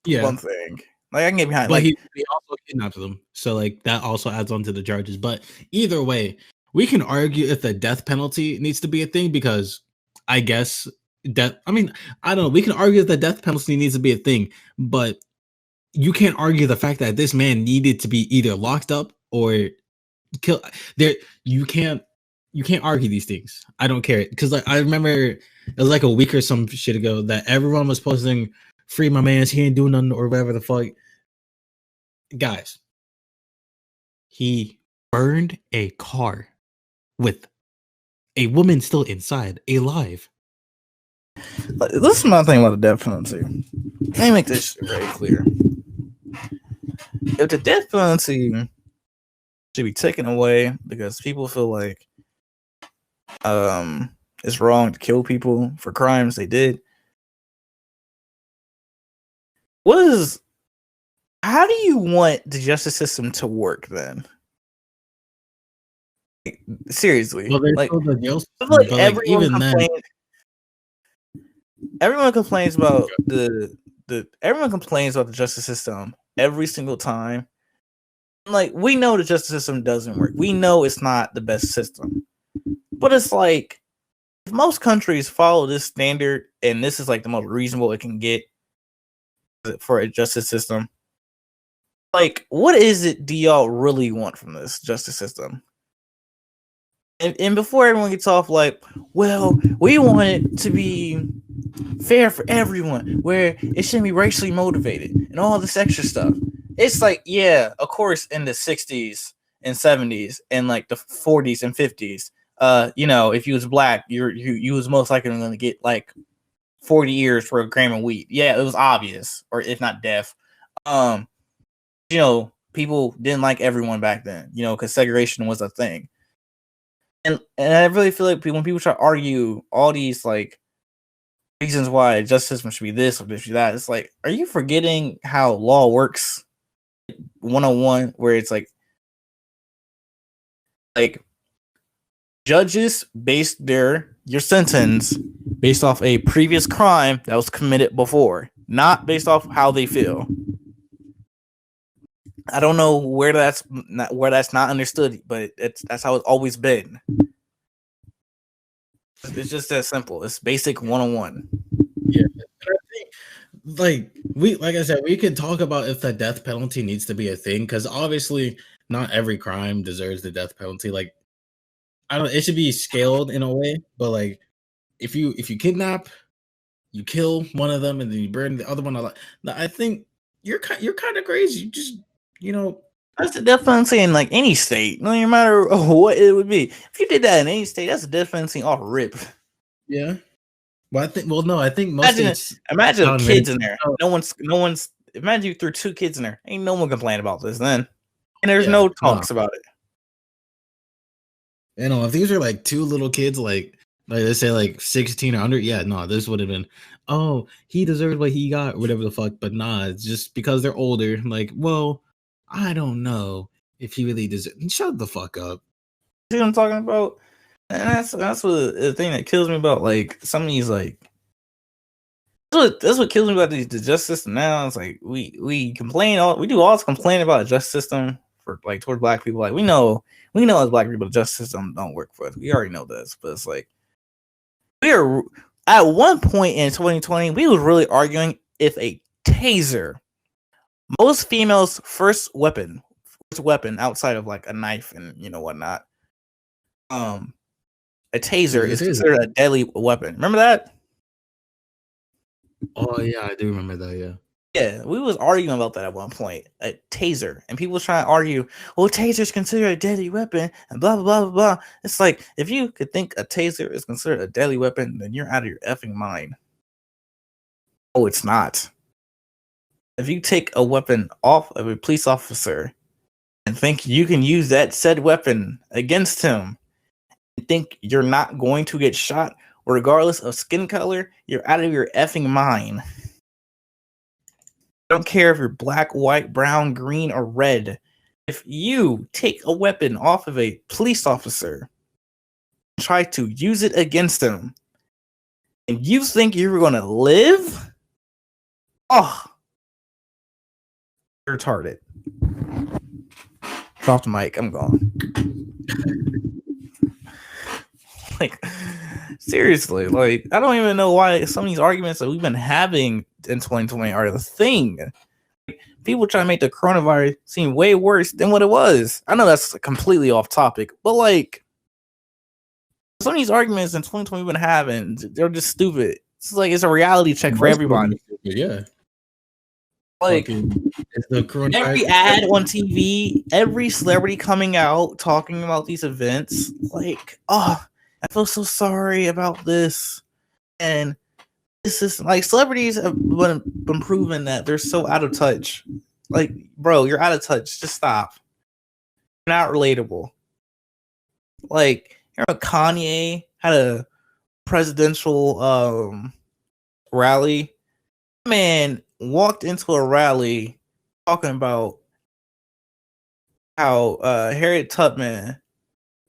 Yeah. One thing. Like I can get behind. But he also kidnapped them, so like that also adds on to the charges. But either way, we can argue if the death penalty needs to be a thing because I guess death. I mean, I don't know. We can argue if the death penalty needs to be a thing, but you can't argue the fact that this man needed to be either locked up or killed. You can't argue these things. I don't care because like I remember it was like a week or some shit ago that everyone was posting free my man's, he ain't doing nothing or whatever the fuck. Guys, he burned a car with a woman still inside, alive. This is my thing about the death penalty. Let me make this very clear. If the death penalty should be taken away because people feel like it's wrong to kill people for crimes they did. How do you want the justice system to work then? Like, seriously, everyone complains about everyone complains about the justice system every single time. Like we know the justice system doesn't work. We know it's not the best system. But it's like, if most countries follow this standard, and this is like the most reasonable it can get for a justice system, like, what is it do y'all really want from this justice system? And before everyone gets off like, well, we want it to be fair for everyone, where it shouldn't be racially motivated and all this extra stuff. It's like, yeah, of course, in the 60s and 70s and like the 40s and 50s, if you was black, you was most likely going to get like 40 years for a gram of weed. Yeah, it was obvious, or if not death. People didn't like everyone back then, because segregation was a thing. And I really feel like when people try to argue all these like reasons why justice system should be this or this or that, it's like, are you forgetting how law works 101, where it's like judges base your sentence based off a previous crime that was committed before, not based off how they feel. I don't know where that's not understood, but that's how it's always been. It's just that simple. It's basic 101. Yeah. Like I said, we could talk about if the death penalty needs to be a thing, because obviously not every crime deserves the death penalty. Like, it should be scaled in a way, but like if you kidnap, you kill one of them and then you burn the other one alive, I think you're kind of crazy. You just that's the death penalty in like any state, no matter what it would be. If you did that in any state, that's a death penalty off rip. Yeah. Well, I think most imagine kids in there. No one's. Imagine you threw 2 kids in there. Ain't no one complain about this then, and there's no talks about it. You know, if these are like 2 little kids, like let's say like 16 or under, this would have been, oh, he deserved what he got, or whatever the fuck. But nah, it's just because they're older. Like, well, I don't know if he really deserves. Shut the fuck up. See what I'm talking about? And that's what the thing that kills me about like some of these like. That's what kills me about the justice system now. It's like we complain we do all this complaining about the justice system for like towards black people. Like we know as black people the justice system don't work for us. We already know this, but it's like we are at one point in 2020 we was really arguing if a taser, most females' first weapon outside of like a knife and whatnot, a taser is considered a deadly weapon. Remember that? Oh yeah, I do remember that. Yeah, we was arguing about that at one point. A taser, and people was trying to argue, well, taser's considered a deadly weapon, and blah blah blah blah blah. It's like if you could think a taser is considered a deadly weapon, then you're out of your effing mind. Oh, it's not. If you take a weapon off of a police officer and think you can use that said weapon against him, and think you're not going to get shot, regardless of skin color, you're out of your effing mind. I don't care if you're black, white, brown, green, or red. If you take a weapon off of a police officer and try to use it against them, and you think you're going to live, you're retarded. Drop the mic. I'm gone. Like, seriously, like, I don't even know why some of these arguments that we've been having in 2020 are the thing. People try to make the coronavirus seem way worse than what it was. I know that's completely off topic, but like, some of these arguments in 2020 we've been having, they're just stupid. It's like it's a reality check for everybody. Yeah. Like, every ad on TV, every celebrity coming out talking about these events, like, I feel so sorry about this. And this is like celebrities have been proven that they're so out of touch. Like, bro, you're out of touch. Just stop. You're not relatable. Like, Kanye had a presidential rally. Man walked into a rally talking about how Harriet Tubman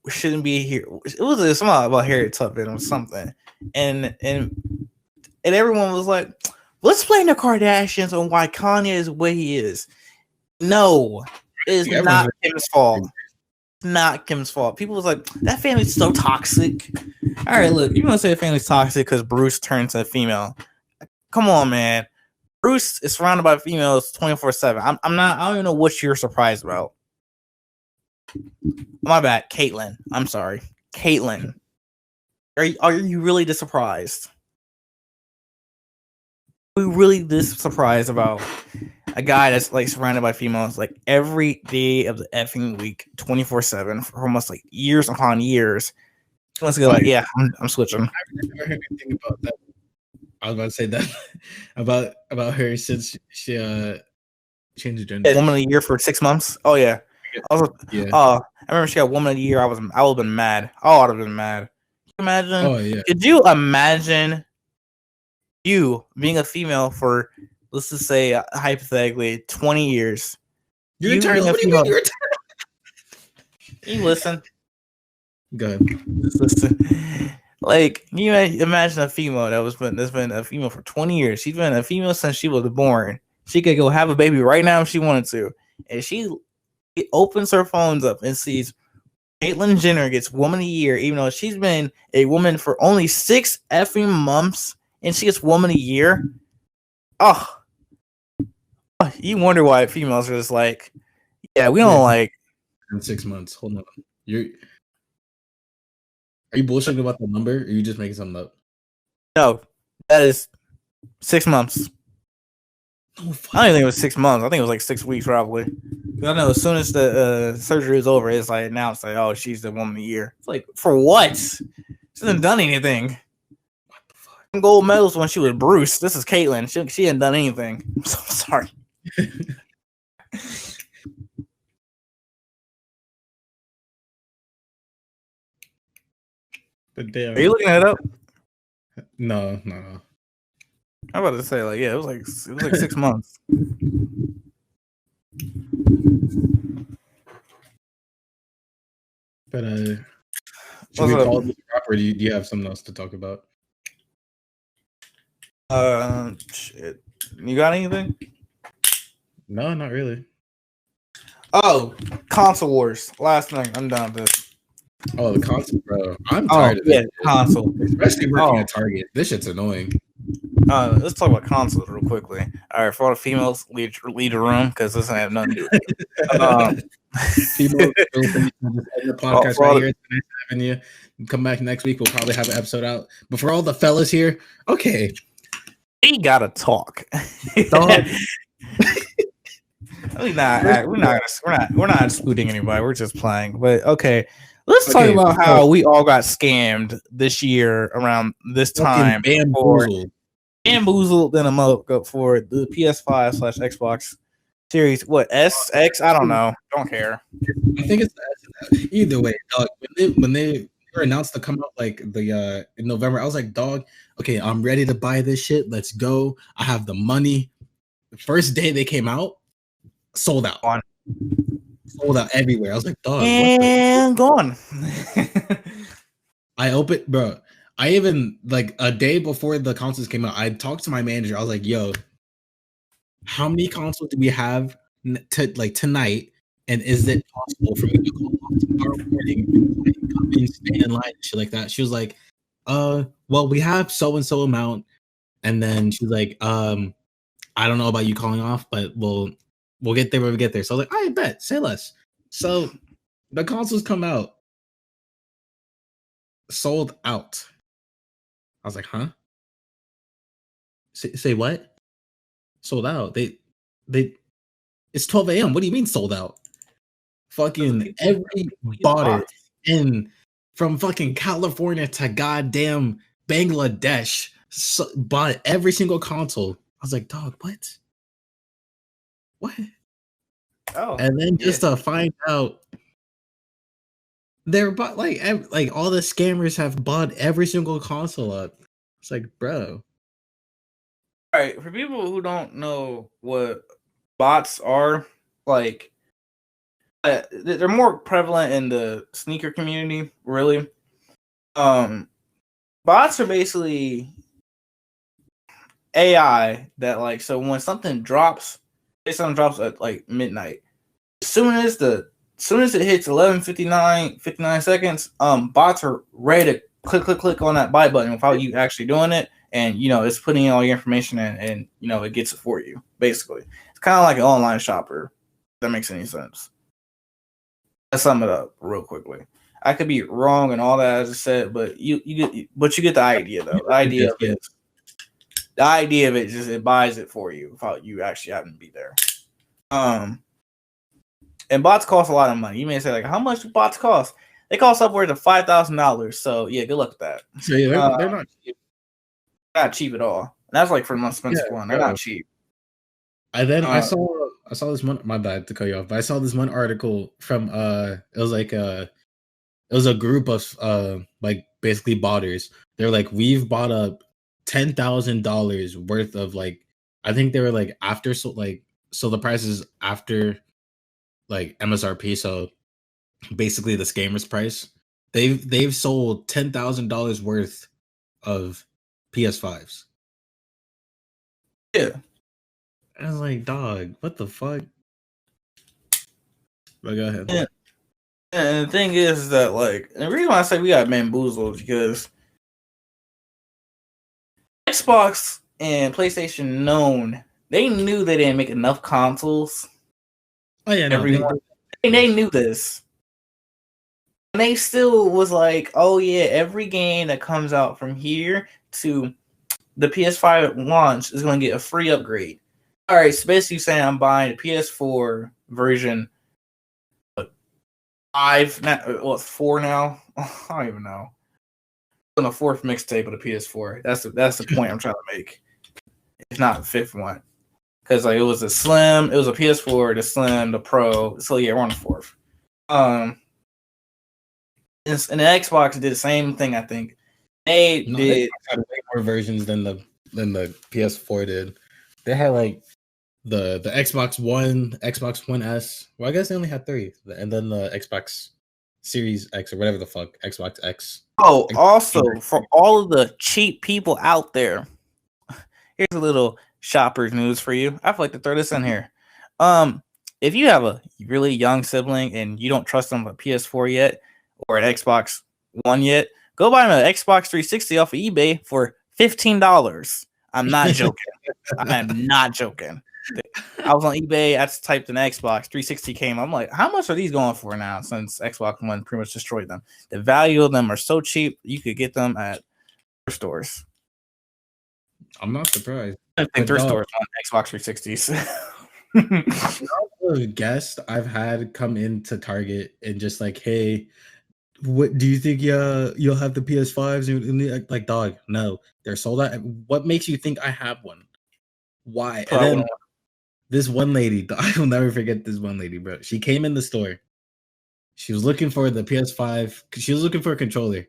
shouldn't be here. It was something about Harriet Tubman or something, and everyone was like, "Let's blame the Kardashians on why Kanye is the way he is." No, it is not Kim's fault. Not Kim's fault. People was like, "That family's so toxic." All right, look, you want to say the family's toxic because Bruce turned to a female? Come on, man. Bruce is surrounded by females 24/7. I'm not. I don't even know what you're surprised about. My bad, Caitlyn. I'm sorry, Caitlyn. Are you really this surprised? Are we really this surprised about a guy that's like surrounded by females like every day of the effing week, 24/7 for almost like years upon years? He wants to go like, yeah, I'm switching. I've never heard anything about that. I was about to say that about her since she changed gender. Yeah, woman of the year for 6 months. Oh yeah. I remember she got woman of the year. I would have been mad. I would have been mad. Can you imagine? Oh yeah. Could you imagine you being a female for, let's just say hypothetically 20 years? You're eternal. What do you mean you're eternal? You listen. Go ahead. Listen. Like, can you imagine a female that's been a female for 20 years? She's been a female since she was born. She could go have a baby right now if she wanted to. And she opens her phones up and sees Caitlyn Jenner gets woman of the year, even though she's been a woman for only 6 effing months, and she gets woman of the year. You wonder why females are just like, yeah, we don't like. In 6 months. Hold on. Are you bullshitting about the number, or are you just making something up? No, that is 6 months. I don't think it was 6 months. I think it was like 6 weeks, probably. I know as soon as the surgery is over, it's like announced like, oh, she's the woman of the year. It's like, for what? She hasn't done anything. What the fuck? gold medals when she was Bruce. This is Caitlyn. She hadn't done anything. I'm so sorry. But damn. Are you looking it up? No. I'm about to say it was like 6 months. But should we call this wrap, or do you have something else to talk about? Shit. You got anything? No, not really. Oh, console wars. Last thing. I'm done with this. Oh, the console, bro. I'm tired of it. Console. Especially working at Target. This shit's annoying. Let's talk about consoles real quickly. All right, for all the females, lead the room because this doesn't have nothing to do with it. People end the podcast right here. Nice having you. Come back next week. We'll probably have an episode out. But for all the fellas here, okay. We gotta talk. We're not excluding anybody. We're just playing. But okay, let's talk about how we all got scammed this year around this time. Bamboozled in a mug for the PS5/Xbox Series. What SX? I don't know. Don't care. I think it's either way, dog. When they were announced to come out in November, I was like, dog, okay, I'm ready to buy this shit. Let's go. I have the money. The first day they came out, sold out. Sold out everywhere. I was like, dog, and gone. I opened, bro. I even a day before the consoles came out, I talked to my manager. I was like, yo, how many consoles do we have tonight? And is it possible for me to go off tomorrow morning and come in, stay in line, and shit like that? She was like, well, we have so and so amount. And then she's like, I don't know about you calling off, but we'll get there when we get there. So I was like, I bet, say less. So the consoles come out, sold out. I was like, huh? Say what? Sold out. They it's 12 a.m. What do you mean sold out? Fucking every bought it. And from fucking California to goddamn Bangladesh bought every single console. I was like, dog, what? Oh, and then just to find out they're bought all the scammers have bought every single console up. It's like, bro. All right, for people who don't know what bots are, they're more prevalent in the sneaker community, really. Bots are basically AI that so when something drops at midnight, as soon as it hits 11:59 seconds, bots are ready to click on that buy button without you actually doing it, and it's putting in all your information and it gets it for you. Basically, it's kind of like an online shopper. If that makes any sense. Let's sum it up real quickly. I could be wrong and all that as I said, but you get the idea though. The idea of it just it buys it for you without you actually having to be there. And bots cost a lot of money. You may say how much do bots cost? They cost upwards of $5,000. So yeah, good luck with that. So yeah, they're not cheap. Not cheap at all. And that's for the most expensive one. They're not cheap. And then I saw this one. My bad to cut you off, but I saw this one article from it was a group of basically botters. They're like, we've bought up $10,000 worth of I think they were after so the price is after MSRP, so basically the scammer's price. They've sold $10,000 worth of PS5s. Yeah. I was like, dog, what the fuck? But go ahead. Yeah. And the thing is that the reason why I say we got bamboozled because Xbox and PlayStation they knew they didn't make enough consoles. Oh yeah, they knew this. And they still was oh yeah, every game that comes out from here to the PS5 launch is going to get a free upgrade. All right, so basically saying I'm buying a PS4 version 5 now, 4 now? I don't even know. on a fourth mixtape of the PS4. That's the point I'm trying to make. It's not the fifth one. Because like it was a Slim, it was a PS4, the Slim, the Pro. So yeah, we're on the fourth. And the Xbox did the same thing. I think they had way more versions than the PS4 did. They had like the Xbox One, Xbox One S. Well, I guess they only had 3, and then the Xbox Series X or whatever the fuck, Xbox X. Oh, also for all of the cheap people out there, here's a little shopper's news for you. I'd like to throw this in here. If you have a really young sibling and you don't trust them with a PS4 yet or an Xbox One yet, go buy them an Xbox 360 off of eBay for $15. I'm not joking. I am not joking. I was on eBay. I just typed in Xbox 360 came. I'm like, how much are these going for now? Since Xbox One pretty much destroyed them, the value of them are so cheap. You could get them at stores. I'm not surprised. I think thrift stores on Xbox 360s. A guest I've had come into Target and just like, hey, what do you think? You'll have the PS5s? And like, dog, no, they're sold out. What makes you think I have one? Why? And then this one lady, I will never forget this one lady, bro. She came in the store. She was looking for the PS5. She was looking for a controller.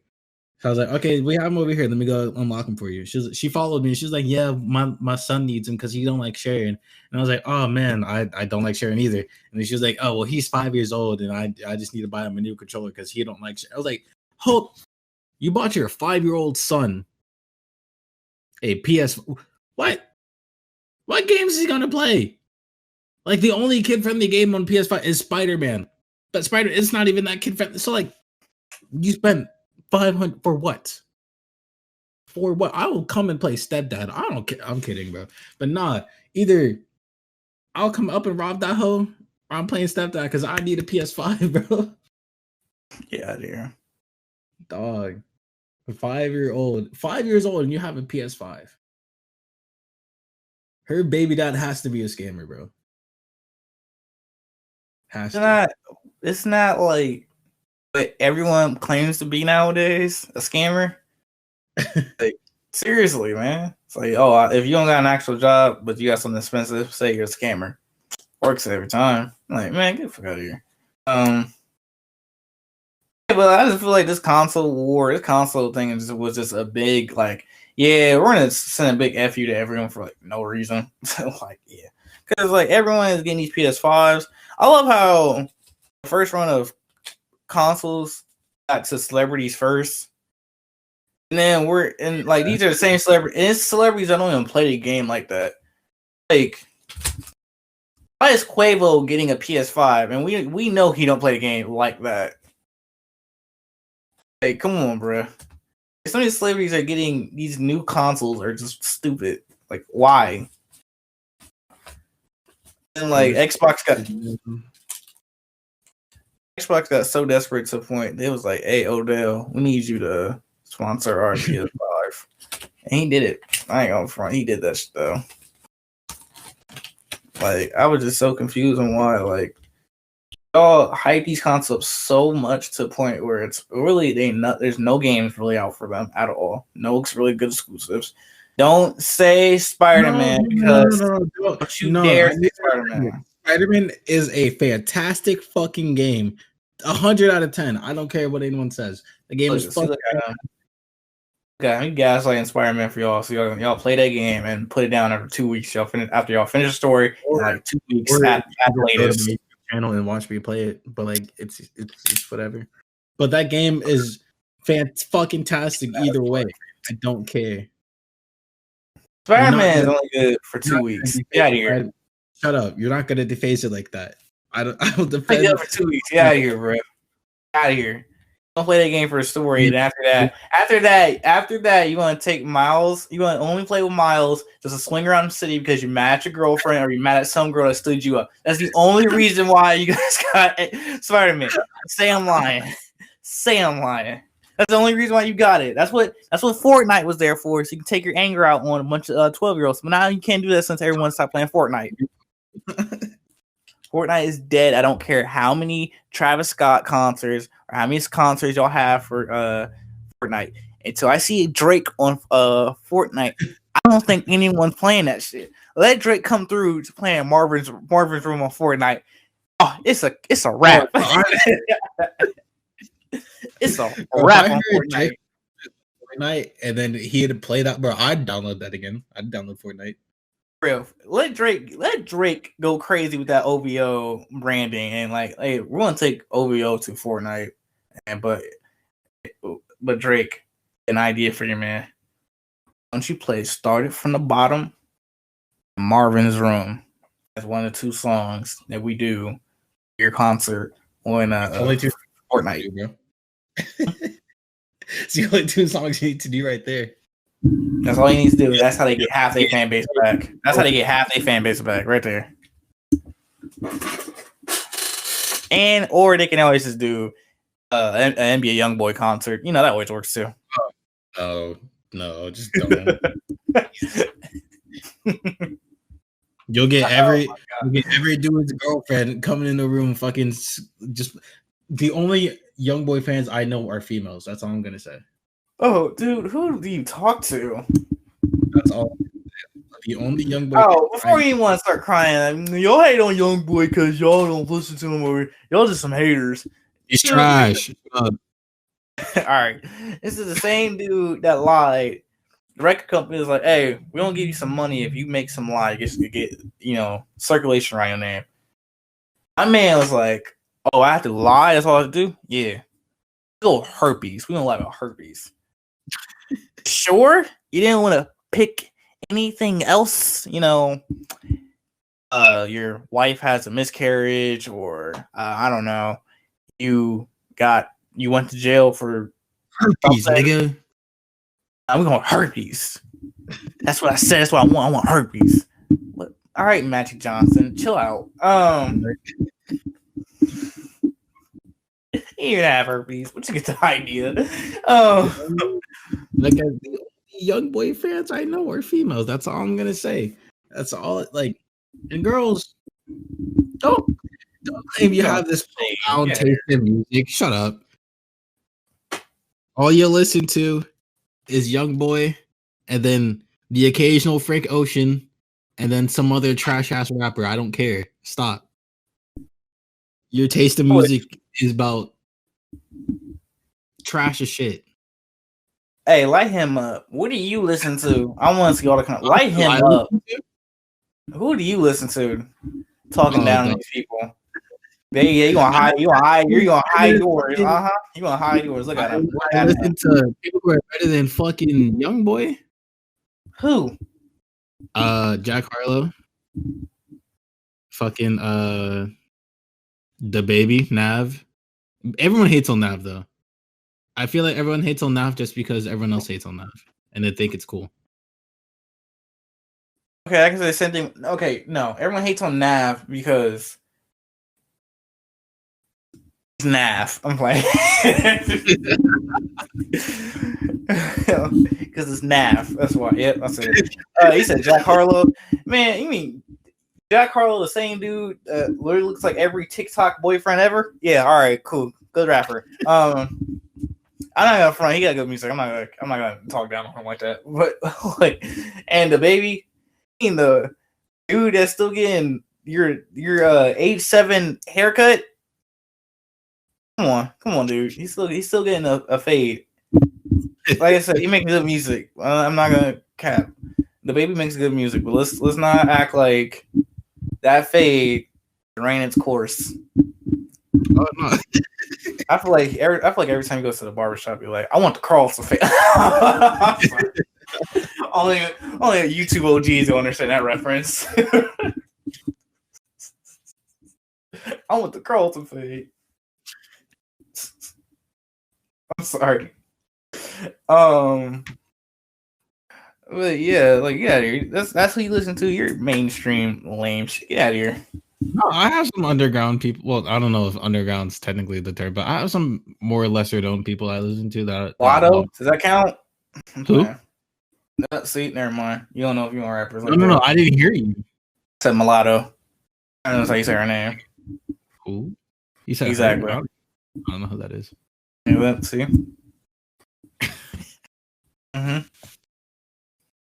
So I was like, okay, we have them over here. Let me go unlock them for you. She followed me. She was like, yeah, my son needs them because he don't like sharing. And I was like, oh man, I don't like sharing either. And then she was like, oh well, he's 5 years old, and I just need to buy him a new controller because he don't like sharing. I was like, Hope, you bought your 5-year-old son a PS. What games is he gonna play? Like the only kid-friendly game on PS5 is Spider-Man, but it's not even that kid-friendly. So like, you spent $500 for what? For what? I will come and play stepdad. I don't care. I'm kidding, bro. But nah, either I'll come up and rob that hoe, or I'm playing stepdad because I need a PS5, bro. Yeah, dear. Dog. 5 years old, and you have a PS5. Her baby dad has to be a scammer, bro. It's not like what everyone claims to be nowadays, a scammer. Like, seriously, man. It's like, oh, if you don't got an actual job, but you got something expensive, say you're a scammer. Works every time. I'm like, man, get the fuck out of here. But I just feel like this console thing was just a big, like, yeah, we're gonna send a big F you to everyone for like no reason. Like, yeah. Because like everyone is getting these PS5s. I love how the first run of consoles got to celebrities first. And then these are the same celebrities. And it's celebrities that don't even play the game like that. Like, why is Quavo getting a PS5? And we know he don't play the game like that. Like, come on, bro. Some of these celebrities are getting these new consoles are just stupid. Like, why? And like Xbox got so desperate to the point they was like, "Hey, Odell, we need you to sponsor our PS5." And he did it. I ain't gonna front. He did that shit though. Like, I was just so confused on why, like, y'all hype these concepts so much to the point where it's really there's no games really out for them at all. No really good exclusives. Don't say Spider-Man because don't you dare say Spider-Man. Spider-Man is a fantastic fucking game. 100 out of 10. I don't care what anyone says. The game is fucking. Okay, you gaslighting Spider-Man for y'all. So y'all play that game and put it down after 2 weeks. After y'all finish the story, like 2 weeks at latest. Channel and watch me play it, but like it's whatever. But that game is fucking tastic either way. I don't care. Spider-Man is only good for 2 weeks. Get out of here. Shut up. You're not gonna deface it like that. I don't defend it for 2 weeks. Get out of here, bro. Get out of here. Don't play that game for a story. And after that, you want to take Miles. You want to only play with Miles just to swing around the city because you're mad at your girlfriend or you're mad at some girl that stood you up. That's the only reason why you guys got Spider-Man. Say I'm lying. That's the only reason why you got it. That's what Fortnite was there for, so you can take your anger out on a bunch of 12-year-olds. But now you can't do that since everyone stopped playing Fortnite. Fortnite is dead. I don't care how many Travis Scott concerts or how many concerts y'all have for Fortnite. until I see Drake on Fortnite. I don't think anyone's playing that shit. Let Drake come through to playing Marvin's Room on Fortnite. Oh, it's a wrap. It's a wrap on Fortnite. Fortnite, and then he had to play that, bro. I'd download that again. I'd download Fortnite. Bro, let Drake go crazy with that OVO branding and like, hey, we're gonna take OVO to Fortnite, and but Drake, an idea for you, man. Why don't you play "Started from the Bottom"? Marvin's Room. That's one of the 2 songs that we do your concert on only 2 Fortnite, bro. It's the only 2 songs you need to do right there. That's all you need to do. That's how they get half their fan base back. That's how they get half their fan base back, right there. Or they can always just do an NBA YoungBoy concert. You know, that always works too. Oh no, just don't. You'll get every dude's girlfriend coming in the room. Fucking just the only YoungBoy fans I know are females. That's all I'm gonna say. Oh, dude, who do you talk to? That's all. The only YoungBoy. Oh, before anyone start crying, y'all hate on YoungBoy because y'all don't listen to him, or y'all just some haters. He's trash. All right, this is the same dude that lied. The record company is like, "Hey, we don't give you some money if you make some lie. You get circulation around your name." My man was like, "Oh, I have to lie? That's all I have to do?" Yeah, go herpes. We don't lie about herpes. Sure, you didn't want to pick anything else, your wife has a miscarriage, or I don't know, you went to jail for herpes, nigga. I'm going herpes. That's what I said. That's what I want. I want herpes. What? All right, Magic Johnson, chill out. You even have herpes. Where'd you get the idea? Like the YoungBoy fans I know are females. That's all I'm gonna say. That's all. Like, and girls, don't claim you have this profound taste in music. Shut up. All you listen to is YoungBoy, and then the occasional Frank Ocean, and then some other trash ass rapper. I don't care. Stop. Your taste in music is about trash as shit. Hey, light him up. What do you listen to? I want to see all the light him up. Who do you listen to? Talking down to these people. You gonna hide? You're gonna hide yours. You gonna hide yours? Look at him. I listen to people who are better than fucking YoungBoy. Who? Jack Harlow. Fucking the baby Nav. Everyone hates on Nav though. I feel like everyone hates on Nav just because everyone else hates on Nav and they think it's cool. Okay, I can say the same thing. Okay, no, everyone hates on Nav because it's Nav. I'm playing because it's Nav. That's why. Yep, that's it. He said Jack Harlow. Man, you mean Jack Harlow, the same dude? Literally looks like every TikTok boyfriend ever. Yeah. All right. Cool. Good rapper. I'm not gonna front. He got good music. I'm not gonna talk down on him like that. But like, and the baby, the dude that's still getting your age 7 haircut. Come on, dude. He's still getting a fade. Like I said, he makes good music. I'm not gonna cap. The baby makes good music, but let's not act like that fade ran its course. Oh no. I feel like every time he goes to the barbershop, you're like, I want the Carlson fade. only YouTube OGs will understand that reference. I want the Carlton fade. I'm sorry. But yeah, like get out of here. That's who you listen to. You're mainstream lame shit. Get out of here. No, I have some underground people. Well, I don't know if underground's technically the term, but I have some more lesser known people I listen to that. Lotto, does that count? Who? See, never mind. You don't know if you want rappers. Like no, I didn't hear you. I said mulatto. I don't know how you say her name. Who? You said exactly. I don't know who that is. Yeah, see. Mm-hmm.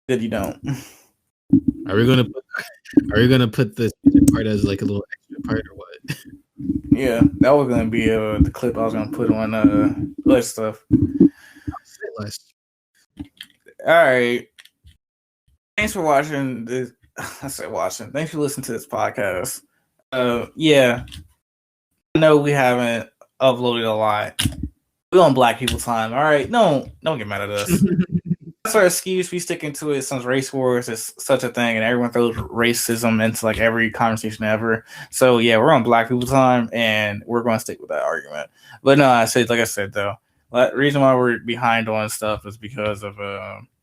Good, you don't. Are we gonna put this part as like a little extra part or what? Yeah, that was gonna be the clip I was gonna put on other stuff. All right. Thanks for watching this. I said watching. Thanks for listening to this podcast. Yeah, I know we haven't uploaded a lot. We on Black people time. All right, don't get mad at us. That's our excuse. We sticking to it since race wars is such a thing, and everyone throws racism into like every conversation ever. So yeah, we're on Black people time, and we're going to stick with that argument. But no, like I said though, the reason why we're behind on stuff is because of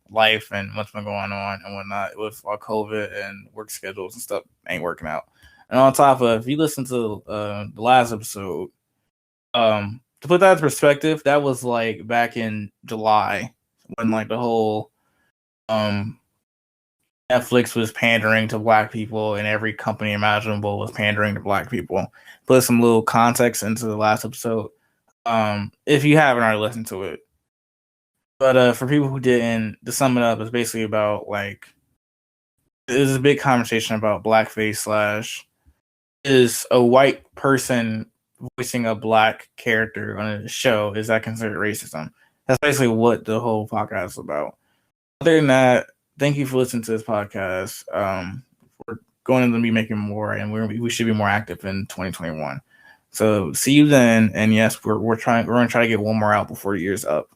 life and what's been going on and whatnot with COVID and work schedules and stuff ain't working out. And on top of, if you listen to the last episode, to put that in perspective, that was like back in July when like the whole Netflix was pandering to Black people and every company imaginable was pandering to Black people. Put some little context into the last episode. If you haven't already listened to it. But for people who didn't, to sum it up, it's basically about like there's a big conversation about blackface / is a white person voicing a Black character on a show, is that considered racism? That's basically what the whole podcast is about. Other than that, thank you for listening to this podcast. We're going to be making more, and we should be more active in 2021. So see you then. And yes, we're going to try to get one more out before the year's up.